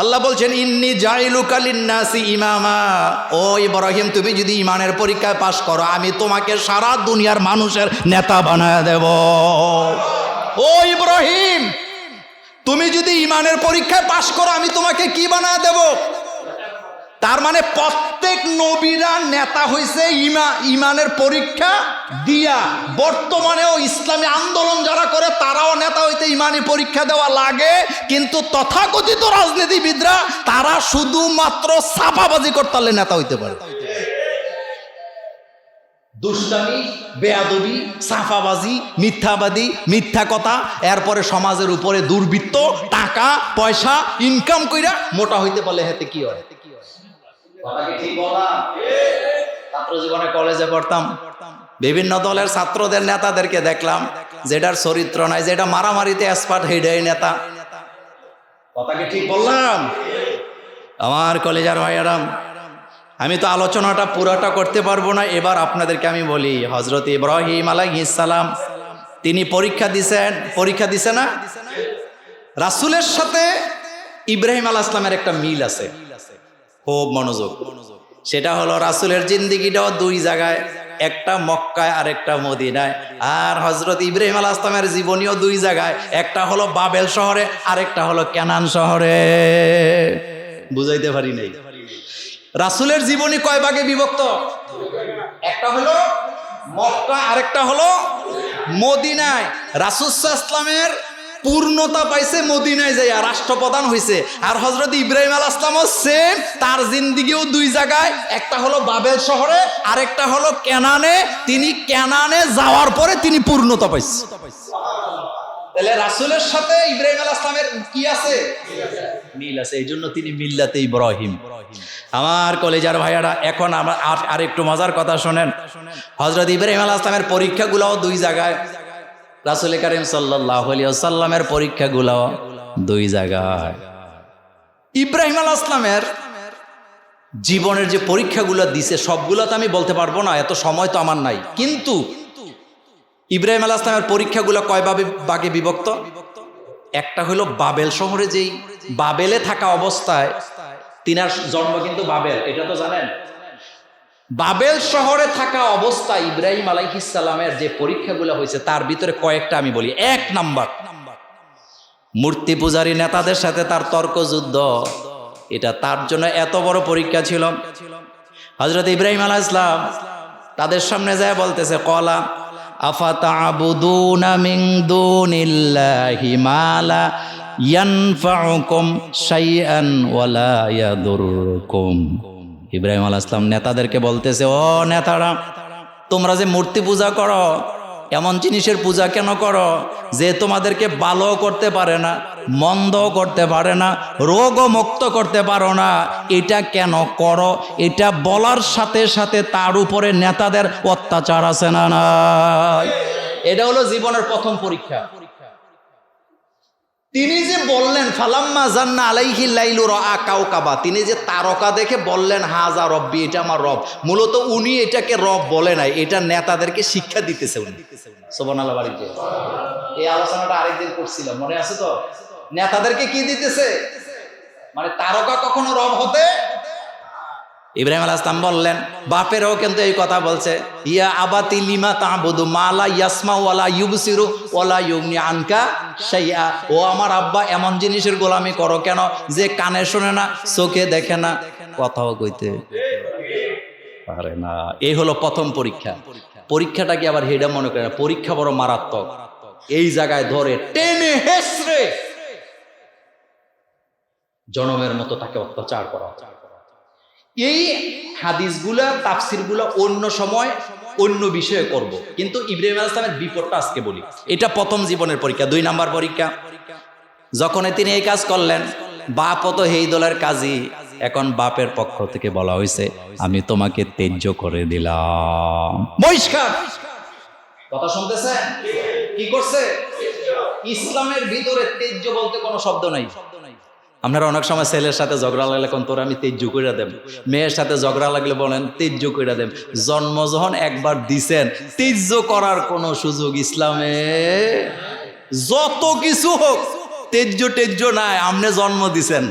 আল্লাহ বলছেন ইন্নী জাইলুকা লিন্নাসি ইমামা, ও ইব্রাহিম তুমি যদি ইমানের পরীক্ষায় পাশ করো আমি তোমাকে সারা দুনিয়ার মানুষের নেতা বানায় দেব। ও ইব্রাহিম তুমি যদি ইমানের পরীক্ষায় পাশ করো আমি তোমাকে কি বানায় দেব? তার মানে প্রত্যেক নবীরা নেতা হয়েছে ইমানের পরীক্ষা দিয়া। বর্তমানেও ইসলামী আন্দোলন যারা করে তারাও নেতা হইতে ইমানি পরীক্ষা দেওয়া লাগে, কিন্তু তথাকথিত রাজনীতিবিদরা তারা শুধুমাত্র ছাপাবাজি করতে পারলে নেতা হইতে পারে। দুষ্টামি, বেয়াদবি, সাফাবাজি, মিথ্যাবাদী, মিথ্যা কথা, এরপরে সমাজের উপরে দুর্বৃত্ত, টাকা পয়সা ইনকাম কইরা মোটা হইতে পারলে হেতে কি হয়? ছাত্র জীবনে কলেজে পড়তাম, বিভিন্ন দলের ছাত্রদের নেতাদেরকে দেখলাম যেটার চরিত্র নাই, যেটা মারামারিতে এক্সপার্ট হেডাই নেতা। কথা কি ঠিক বললাম? আমার কলেজের ভাইয়ারাম, আমি তো আলোচনাটা পুরাটা করতে পারবো না, এবার আপনাদেরকে আমি বলি হযরত ইব্রাহিম আলাইহিস সালাম তিনি পরীক্ষা দিছে না? রাসূলের সাথে ইব্রাহিম আলাইহিস সালামের একটা মিল আছে, খুব মনোযোগ। সেটা হলো রাসূলের জিন্দেগিটাও দুই জায়গায়, একটা মক্কায় আর একটা মদিনায়। আর হযরত ইব্রাহিম আলাইহিস সালামের জীবনীও দুই জায়গায়, একটা হলো বাবেল শহরে আর একটা হলো কেনান শহরে। বুঝাইতে পারি নাই? রাসূলের জীবনী কয় ভাগে বিভক্ত? একটা হলো মক্কা আর একটা হলো মদিনায়। রাসূল সাল্লাল্লাহু আলাইহি ওয়াসাল্লামের পূর্ণতা পাইছে মদিনায় যাইয়া, রাষ্ট্রপ্রধান হইছে। আর হযরত ইব্রাহিম আলাইহিস সালামও সেম, তার জিন্দেগিও দুই জায়গায়, একটা হলো বাবেল শহরে আর একটা হলো কেনানে। তিনি কেনানে যাওয়ার পরে তিনি পূর্ণতা পাইছে। তাহলে রাসূলের সাথে ইব্রাহিম আলাইহিস সালামের কি আছে? মিল আছে, এই জন্য তিনি মিল্লাতে ইব্রাহিম। আমার কলেজার ভাইয়ারা, এখন আমার আর একটু মজার কথা শোনেন। হযরত ইব্রাহিম আলাইহিস সালামের পরীক্ষাগুলোও দুই জায়গায়, রাসূল কারীম সাল্লাল্লাহু আলাইহি ওয়াসাল্লামের পরীক্ষাগুলো দুই জায়গায়। ইব্রাহিম আলাইহিস সালামের জীবনের যে পরীক্ষাগুলো দিছে সবগুলো তো আমি বলতে পারবো না, এত সময় তো আমার নাই। কিন্তু ইব্রাহিম আলাইহিস সালামের পরীক্ষাগুলো কয় ভাগে বিভক্ত? একটা হলো বাবেল শহরে, যেই বাবেলে থাকা অবস্থায়, তিনার জন্ম কিন্তু বাবেল, এটা তো জানেন। বাবেল শহরে থাকা অবস্থায় ইব্রাহিম আলাইহিস সালামের যে পরীক্ষাগুলো হয়েছে তার ভিতরে কয়েকটা আমি বলি। এক নাম্বার, মূর্তি পূজারী নেতাদের সাথে তার তর্ক যুদ্ধ, এটা তার জন্য এত বড় পরীক্ষা ছিল। হযরত ইব্রাহিম আলাইহিস সালাম তাদের সামনে যায় বলতেছে, ক্বালা আফাতা'বুদুনা মিন দুনিল্লাহি মা লা ইয়ানফাউকুম শাইআন ওয়ালা ইয়াদুররুকুম। ইব্রাহিম আলাইহিস সালাম নেতাদেরকে বলতেছে, ও নেতারা, তোমরা যে মূর্তি পূজা করো, এমন জিনিসের পূজা কেন করো যে তোমাদেরকে ভালো করতে পারে না, মন্দ করতে পারে না, রোগও মুক্ত করতে পারো না? এটা কেন করো? এটা বলার সাথে সাথে তার উপরে নেতাদের অত্যাচার আছে না নাই? এটা হলো জীবনের প্রথম পরীক্ষা। তিনি যে বললেন ফালাম্মা জান্না আলাইহিল লাইলু রাআ কাওকাবা, তিনি যে তারকা দেখে বললেন হাযা রব্বি, এটা আমার রব। মূলত উনি এটাকে রব বলে নাই, এটা নেতাদেরকে শিক্ষা দিতেছে উনি। সুবহানাল্লাহ বাড়িতে এই আলোচনাটা আরেকদিন করছিলাম, মনে আছে তো? নেতাদেরকে কি দিতেছে, মানে তারকা কখনো রব হতে। ইব্রাহিম আলাইহিস সালাম বললেন, বাপেরও কিন্তু এই কথা বলছে, ইয়া আবাতি লিমা তা'বুদু মা লা ইয়াসমা ওয়ালা ইউবসিরু ওয়ালা ইউগনি আনকা শাইআ। ও আমার আব্বা, এমন জিনিসের গোলামি করো কেন যে কানে শোনে না, চোখে দেখে না, কথাও কইতে পারে না। এই হলো প্রথম পরীক্ষা। পরীক্ষাটা কি আবার হেডা মনে করে না, পরীক্ষা বড় মারাত্মক। এই জায়গায় ধরে টেনে হেসড়ে জনমের মতো তাকে অত্যাচার করা। এই হাদিসগুলা তাফসিরগুলা অন্য সময় অন্য বিষয়ে করব, কিন্তু ইব্রাহিম আলাইহিস সালামের বিপদটা আজকে বলি। এটা প্রথম জীবনের পরীক্ষা। দুই নাম্বার পরীক্ষা, যখন তিনি এই কাজ করলেন, বাপও তো এই দলের কাজী, এখন বাপের পক্ষ থেকে বলা হয়েছে আমি তোমাকে ত্যায্য করে দিলাম, বহিষ্কার। কথা শুনতেছেন? কি করছে? ইসলামের ভিতরে ত্যায্য বলতে কোনো শব্দ নাই। আপনারা অনেক সময় ছেলের সাথে ঝগড়া লাগলে কোন তোর আমি ত্যায্য করে দেব, মেয়ের সাথে ঝগড়া লাগলে বলেন ত্যায্য করে দেব। জন্ম যখন একবার দিছেন, ত্যায্য করার কোনো সুযোগ ইসলামে, যত কিছু হোক তেজ্য নাই, আমনে জন্ম দিছেন,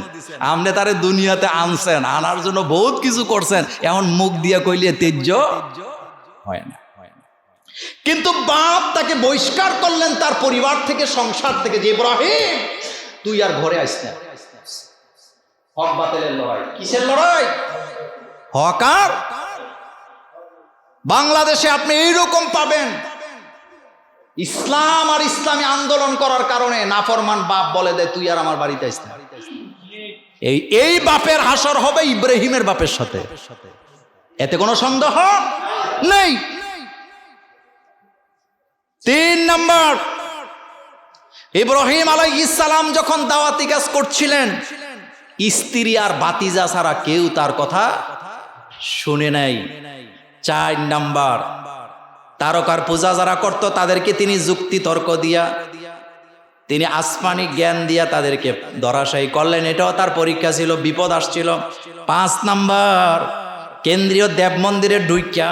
আমনে তারে দুনিয়াতে আনছেন, আনার জন্য বহুত কিছু করছেন, এখন মুখ দিয়া কইলে তেজ্য হয় না। কিন্তু বাপ তাকে বহিষ্কার করলেন তার পরিবার থেকে, সংসার থেকে, যে ইব্রাহিম তুই আর ঘরে আইস না। হক বাতিলের লড়াই, কিসের লড়াই? হক আর বাংলাদেশে আপনি এইরকম পাবেন, ইসলাম আর ইসলামী আন্দোলন করার কারণে নাফরমান বাপ বলে দেয় তুই আর আমার বাড়িতে আইস না। এই বাপের হাসর হবে ইব্রাহিমের বাপের সাথে, এতে কোনো সন্দেহ নেই। 3 নম্বর, ইব্রাহিম আলাইহিস সালাম যখন দাওয়াতি কাজ করছিলেন, স্ত্রী আর বাতিজা ছাড়া কেউ তার কথা শুনে নাই। 4 নম্বর, তারকার পূজা যারা করত তাদেরকে তিনি যুক্তি তর্ক দিয়া, তিনি আসমানি জ্ঞান দিয়া তাদেরকে ধরাশায়ী করলেন। এটাও তার পরীক্ষা ছিল, বিপদ আসছিল। 5 নম্বর, কেন্দ্রীয় দেব মন্দিরে ঢুইকা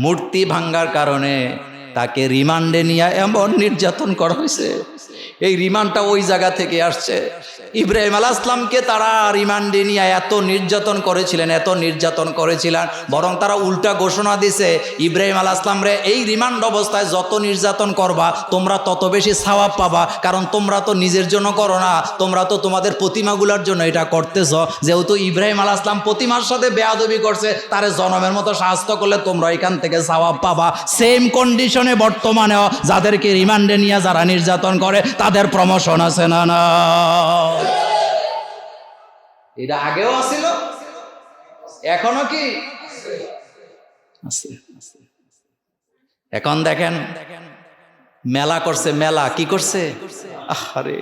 মূর্তি ভাঙ্গার কারণে তাকে রিমান্ডে নিয়ে এমন নির্যাতন করা হয়েছে। এই রিমান্ডটা ওই জায়গা থেকে আসছে। ইব্রাহিম আলাইহিস সালামকে তারা রিমান্ডে নিয়ে এত নির্যাতন করেছিলেন, বরং তারা উল্টা ঘোষণা দিছে ইব্রাহিম আলাইহিস সালাম রে, এই রিমান্ড অবস্থায় যত নির্যাতন করবা তোমরা তত বেশি সওয়াব পাবা, কারণ তোমরা তো নিজের জন্য করো না, তোমরা তো তোমাদের প্রতিমাগুলোর জন্য এটা করতেছ। যেহেতু ইব্রাহিম আলাইহিস সালাম প্রতিমার সাথে বেয়াদবি করছে, তারে জনমের মতো শাস্তি করলে তোমরা এখান থেকে সওয়াব পাবা। সেম কন্ডিশনে বর্তমানেও যাদেরকে রিমান্ডে নিয়ে যারা নির্যাতন করে তাদের প্রমোশন আছে না? না, এটা আগেও আছিল, এখনো কি আছে? এখন দেখেন মেলা করছে, মেলা কি করছে, আরে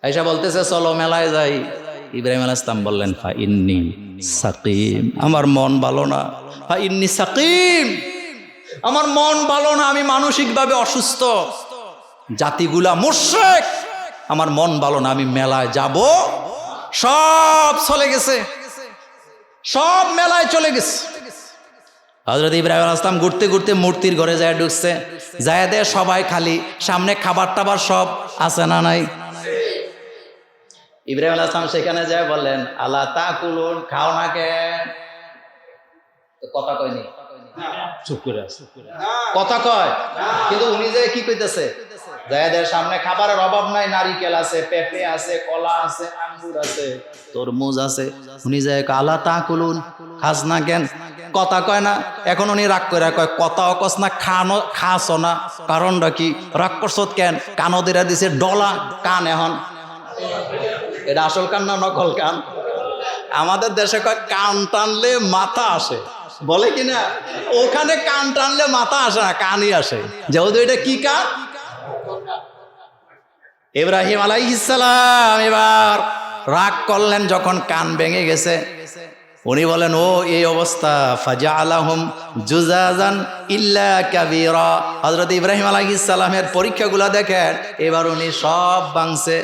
আয়েশা বলতেছে চলো মেলায় যাই। ইব্রাহিম আলাইহিস সালাম বললেন ফা ইন্নী সাকিম, আমার মন ভালো না। ফা ইন্নী সাকিম, আমার মন ভালো না, আমি মানসিকভাবে অসুস্থ। জাতিগুলা মুশরিক, আমার মন ভালো না, আমি মেলায় যাব। সব চলে গেছে, সব মেলায় চলে গেছে। হযরত ইব্রাহিম আলাইহিস সালাম ঘুরতে ঘুরতে মূর্তির ঘরে যায় ঢুকছে, যায় দেয় সবাই খালি, সামনে খাবার টাবার সব আছে না নাই? ইব্রাহিম আলাইহিস সালাম সেখানে যায় বললেন আলা তাকুলুন, খাও না কেন? কথা কয়নি, চুপ করে আছে, কথা কয় কিন্তু উনি যে কি কইতেছে, যাদের সামনে খাবারের অভাব নাই, নারিকেল আছে, পেঁপে আছে, কলা আছে, আঙ্গুর আছে, তরমুজ আছে, উনি যায় আলা তাকুলুন, খাস না কেন? কথা কয় না। এখন উনি রাগ করে কয় কথাও কস না, খাস না, কারণটা কি? রাগ করছ কেন? কানো দিরা দিছে ডলা কান। এখন এটা আসল কান না নকল কান? আমাদের দেশে কয় কান টানলে মাথা আসে, বলে কিনা? ওখানে কান টানলে মাথা আসে না, কানই আসে। যেহেতু এটা কি কান? ইব্রাহিম আলাইহিস সালাম এবার রাগ করলেন যখন কান ভেঙে গেছে। উনি বলেন ও এই অবস্থা, ফাজআলাহুম জুজাজান ইল্লা কাবীরা। হযরত ইব্রাহিম আলাইহিস সালামের পরীক্ষাগুলো দেখেন, এবার উনি সব ভাঙছে।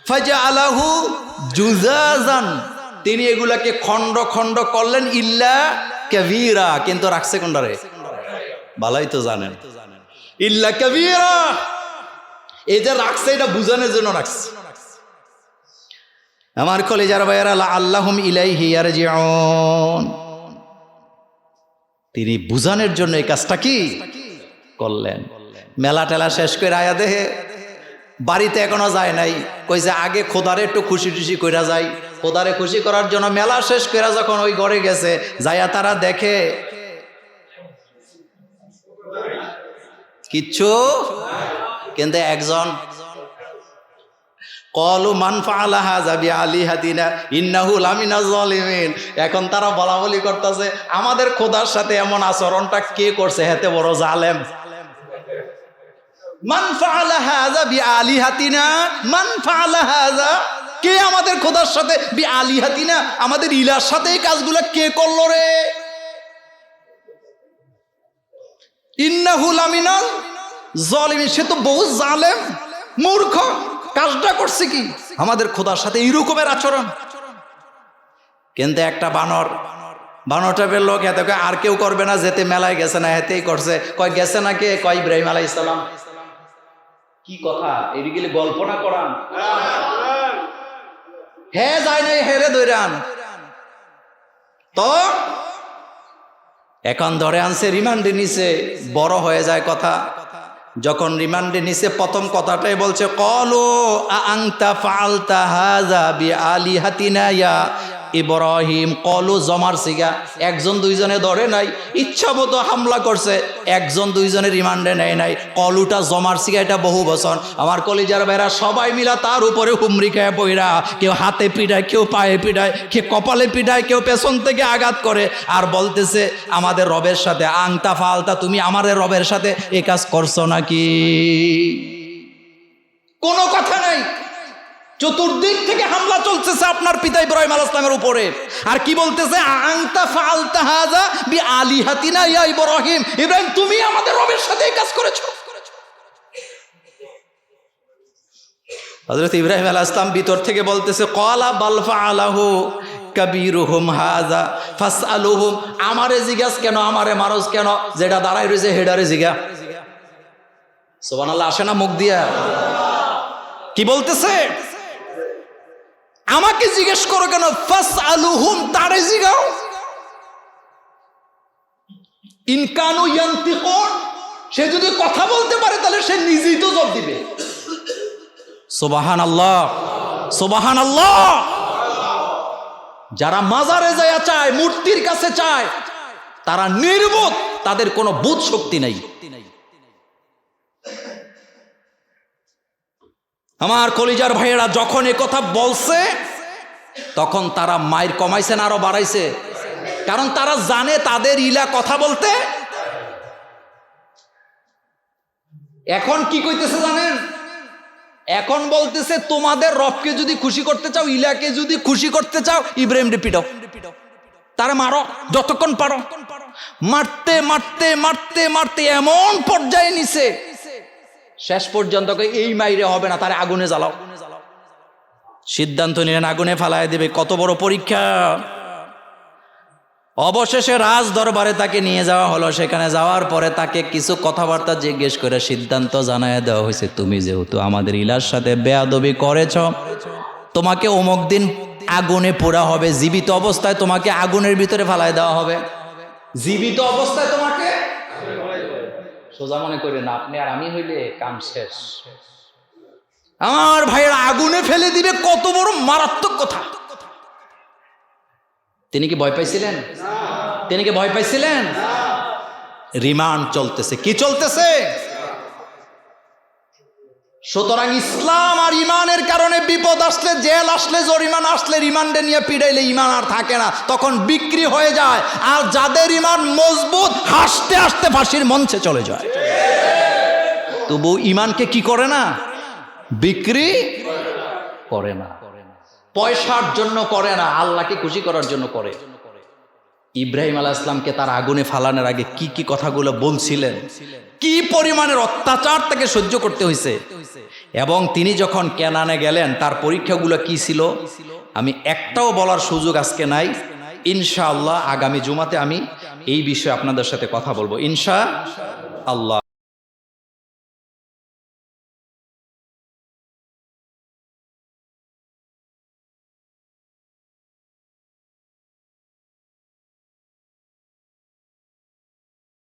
ফাজআলাহু জুজাজান, তিনি এগুলাকে খণ্ড খণ্ড করলেন, ইল্লা কাবীরা, কিন্তু রাখছে কোনটারে? ভালোই তো জানেন, ইল্লা কাবীরা। এই যে রাখছে এটা বুঝানোর জন্য রাখছে। আমার কলিজার ভাইয়েরা, লাআল্লাহুম ইলাইহি ইয়ারজিউন, তিনি বুঝানোর জন্য এই কাজটা কি করলেন। মেলা টেলা শেষ করে আয়া দেহে বাড়িতে এখনো যায় নাই, কইছে আগে খোদারে একটু খুশি টুশি কইরা যাই। খোদারে খুশি করার জন্য মেলা শেষ করে যখন ওই ঘরে গেছে, যাইয়া তারা দেখে কিচ্ছু, কিন্তু একজন কলু মান ফাআলা হাযা বিআলিহাতিনা ইন্নাহু লামিনাজ জালিমিন। এখন তারা বলা বলি করতেছে আমাদের খোদার সাথে এমন আচরণটা কে করছে, হেতে বড় জালেম। মান ফাআলা হাযা বিআলিহাতিনা, মান ফাআলা হাযা, কে আমাদের খোদার সাথে, বিআলিহাতিনা, আমাদের ইলার সাথে এই কাজগুলো কে করলো রে? ইন্নাহু লামিনাল জালিমিন, সে তো বহু জালেম, মূর্খ। কাজটা করছে কি? আমাদের খোদার সাথে এইরকমের আচরণ। কিন্তু একটা বানরটা বের লোক এত আর কেউ করবে না, যেতে মেলায় গেছে না, এতেই করছে। কয় গেছে না কে? কয় ইব্রাহিম আলাইহিস সালাম। কি কথা, এদিকে গল্পটা করান। হ্যাঁ যায় নাই, হেরে দৈরান তো এখন ধরে আনছে, রিমান্ডে নিছে, বড় হয়ে যায় কথা। যখন রিমান্ডে নিছে প্রথম কথাটাই বলছে, ক্বালু আনতা ফাআলতা হাযা বিআলিহাতিনা ইয়া ইব্রাহিম। ক্বালু জমার সিগা, একজন দুইজনে ধরে নাই, ইচ্ছামতো হামলা করছে, একজন দুইজনে রিমান্ডে নেয় নাই। ক্বালুটা জমার সিগা, এটা বহু বছর। আমার কলিজার ভাইরা সবাই মিলা তার উপরে হুমরি খেয়ে পইরা, কেউ হাতে পিটায়, কেউ পায়ে পিটায়, কেউ কপালে পিটায়, কেউ পেছন থেকে আঘাত করে, আর বলতেছে আমাদের রবের সাথে আংতা ফালতা, তুমি আমাদের রবের সাথে এই কাজ করছো নাকি? কোনো কথা নাই, চতুর্দিক থেকে হামলা চলতেছে আপনার পিতা ইব্রাহিম আলাইহিস সালামের উপরে। আর কি বলতেছে, আনতা ফাআলতা হাযা বিআলিহাতিনা ইয়া ইব্রাহিম, ইব্রাহিম তুমি আমাদের রবের সাথে এই কাজ করেছো। হযরত ইব্রাহিম আলাইহিস সালাম ভিতর থেকে বলতেছে, ক্বালা বাল ফাআলাহু কাবীরুহুম হাযা ফাসআলুহুম। আমারে জিজ্ঞাস কেন, আমারে মারজ কেন, যেটা দাঁড়ায় রয়েছে হেডারে জিগা। সুবহানাল্লাহ আসে না মুখ দিয়া? কি বলতেছে, আমাকে জিজ্ঞেস করো কেন, ফাসআলুহুম, তারে জিগাও। ইন কানু ইয়ানতিকুন, সে যদি কথা বলতে পারে তাহলে সে নিজেই তো জবাব দিবে। সুবহানাল্লাহ, সুবহানাল্লাহ। যারা মাজারে যায় চায়, মূর্তির কাছে চায়, তারা নির্বোধ, তাদের কোনো বোধ শক্তি নাই। আমার কলিজার ভাইয়েরা যখন এ কথা বলছে, তখন তারা মায়ের কমাইছে না আরো বাড়াইছে? কারণ তারা জানে তাদের ইলা কথা বলতে। এখন কি কইতেছে জানেন, এখন বলতেছে তোমাদের রবকে যদি খুশি করতে চাও, ইলাকে যদি খুশি করতে চাও, ইব্রাহিমকে পিটাও, তারা মারো যতক্ষণ পারো। মারতে মারতে মারতে মারতে এমন পর্যায়ে নিছে, শেষ পর্যন্ত এই মাইরে হবে না, তারে আগুনে জ্বালাও। সিদ্ধান্ত নিলেন আগুনে ফালায় দেবে। কত বড় পরীক্ষা! অবশেষে রাজ দরবারে তাকে নিয়ে যাওয়া হলো। সেখানে যাওয়ার পরে তাকে কিছু কথাবার্তা জিজ্ঞেস করে সিদ্ধান্ত জানায় দেওয়া হয়েছে, তুমি যেহেতু আমাদের ইলার সাথে বেয়াদবি করেছ, তোমাকে অমুক দিন আগুনে পোড়া হবে, জীবিত অবস্থায় তোমাকে আগুনের ভিতরে ফালায় দেওয়া হবে। জীবিত অবস্থায় তোমাকে, সোজা মনে করি না আপনি আর আমি হইলে কাম শেষ। আমার ভাইয়েরা আগুনে ফেলে দিবে, কত বড় মারাত্মক কথা! তিনি কি ভয় পাইছিলেন? তিনি কি ভয় পাইছিলেন? রিমান্ড চলতেছে। কি চলতেছে? সুতরাং ইসলাম আর ইমানের কারণে বিপদ আসলে, জেল আসলে, জরিমানা আসলে, রিমান্ডে নিয়ে পিড়াইলে ইমান আর থাকে না, তখন বিক্রি হয়ে যায়। আর যাদের ইমান মজবুত, হাসতে হাসতে ফাঁসির মঞ্চে চলে যায়। তবু ইমানকে কি করে না? বিক্রি করে না, পয়সার জন্য করে না, আল্লাহকে খুশি করার জন্য করে। ইব্রাহিম আলাইহিস সালামকে তার আগুনে ফালানোর আগে কি কি কথাগুলো বলছিলেন, কি পরিমাণের অত্যাচার তাকে সহ্য করতে হয়েছে, এবং তিনি যখন কেনানে গেলেন তার পরীক্ষাগুলো কি ছিল, আমি একটাও বলার সুযোগ আজকে নাই। ইনশাআল্লাহ আগামী জুমাতে আমি এই বিষয়ে আপনাদের সাথে কথা বলবো ইনশাআল্লাহ।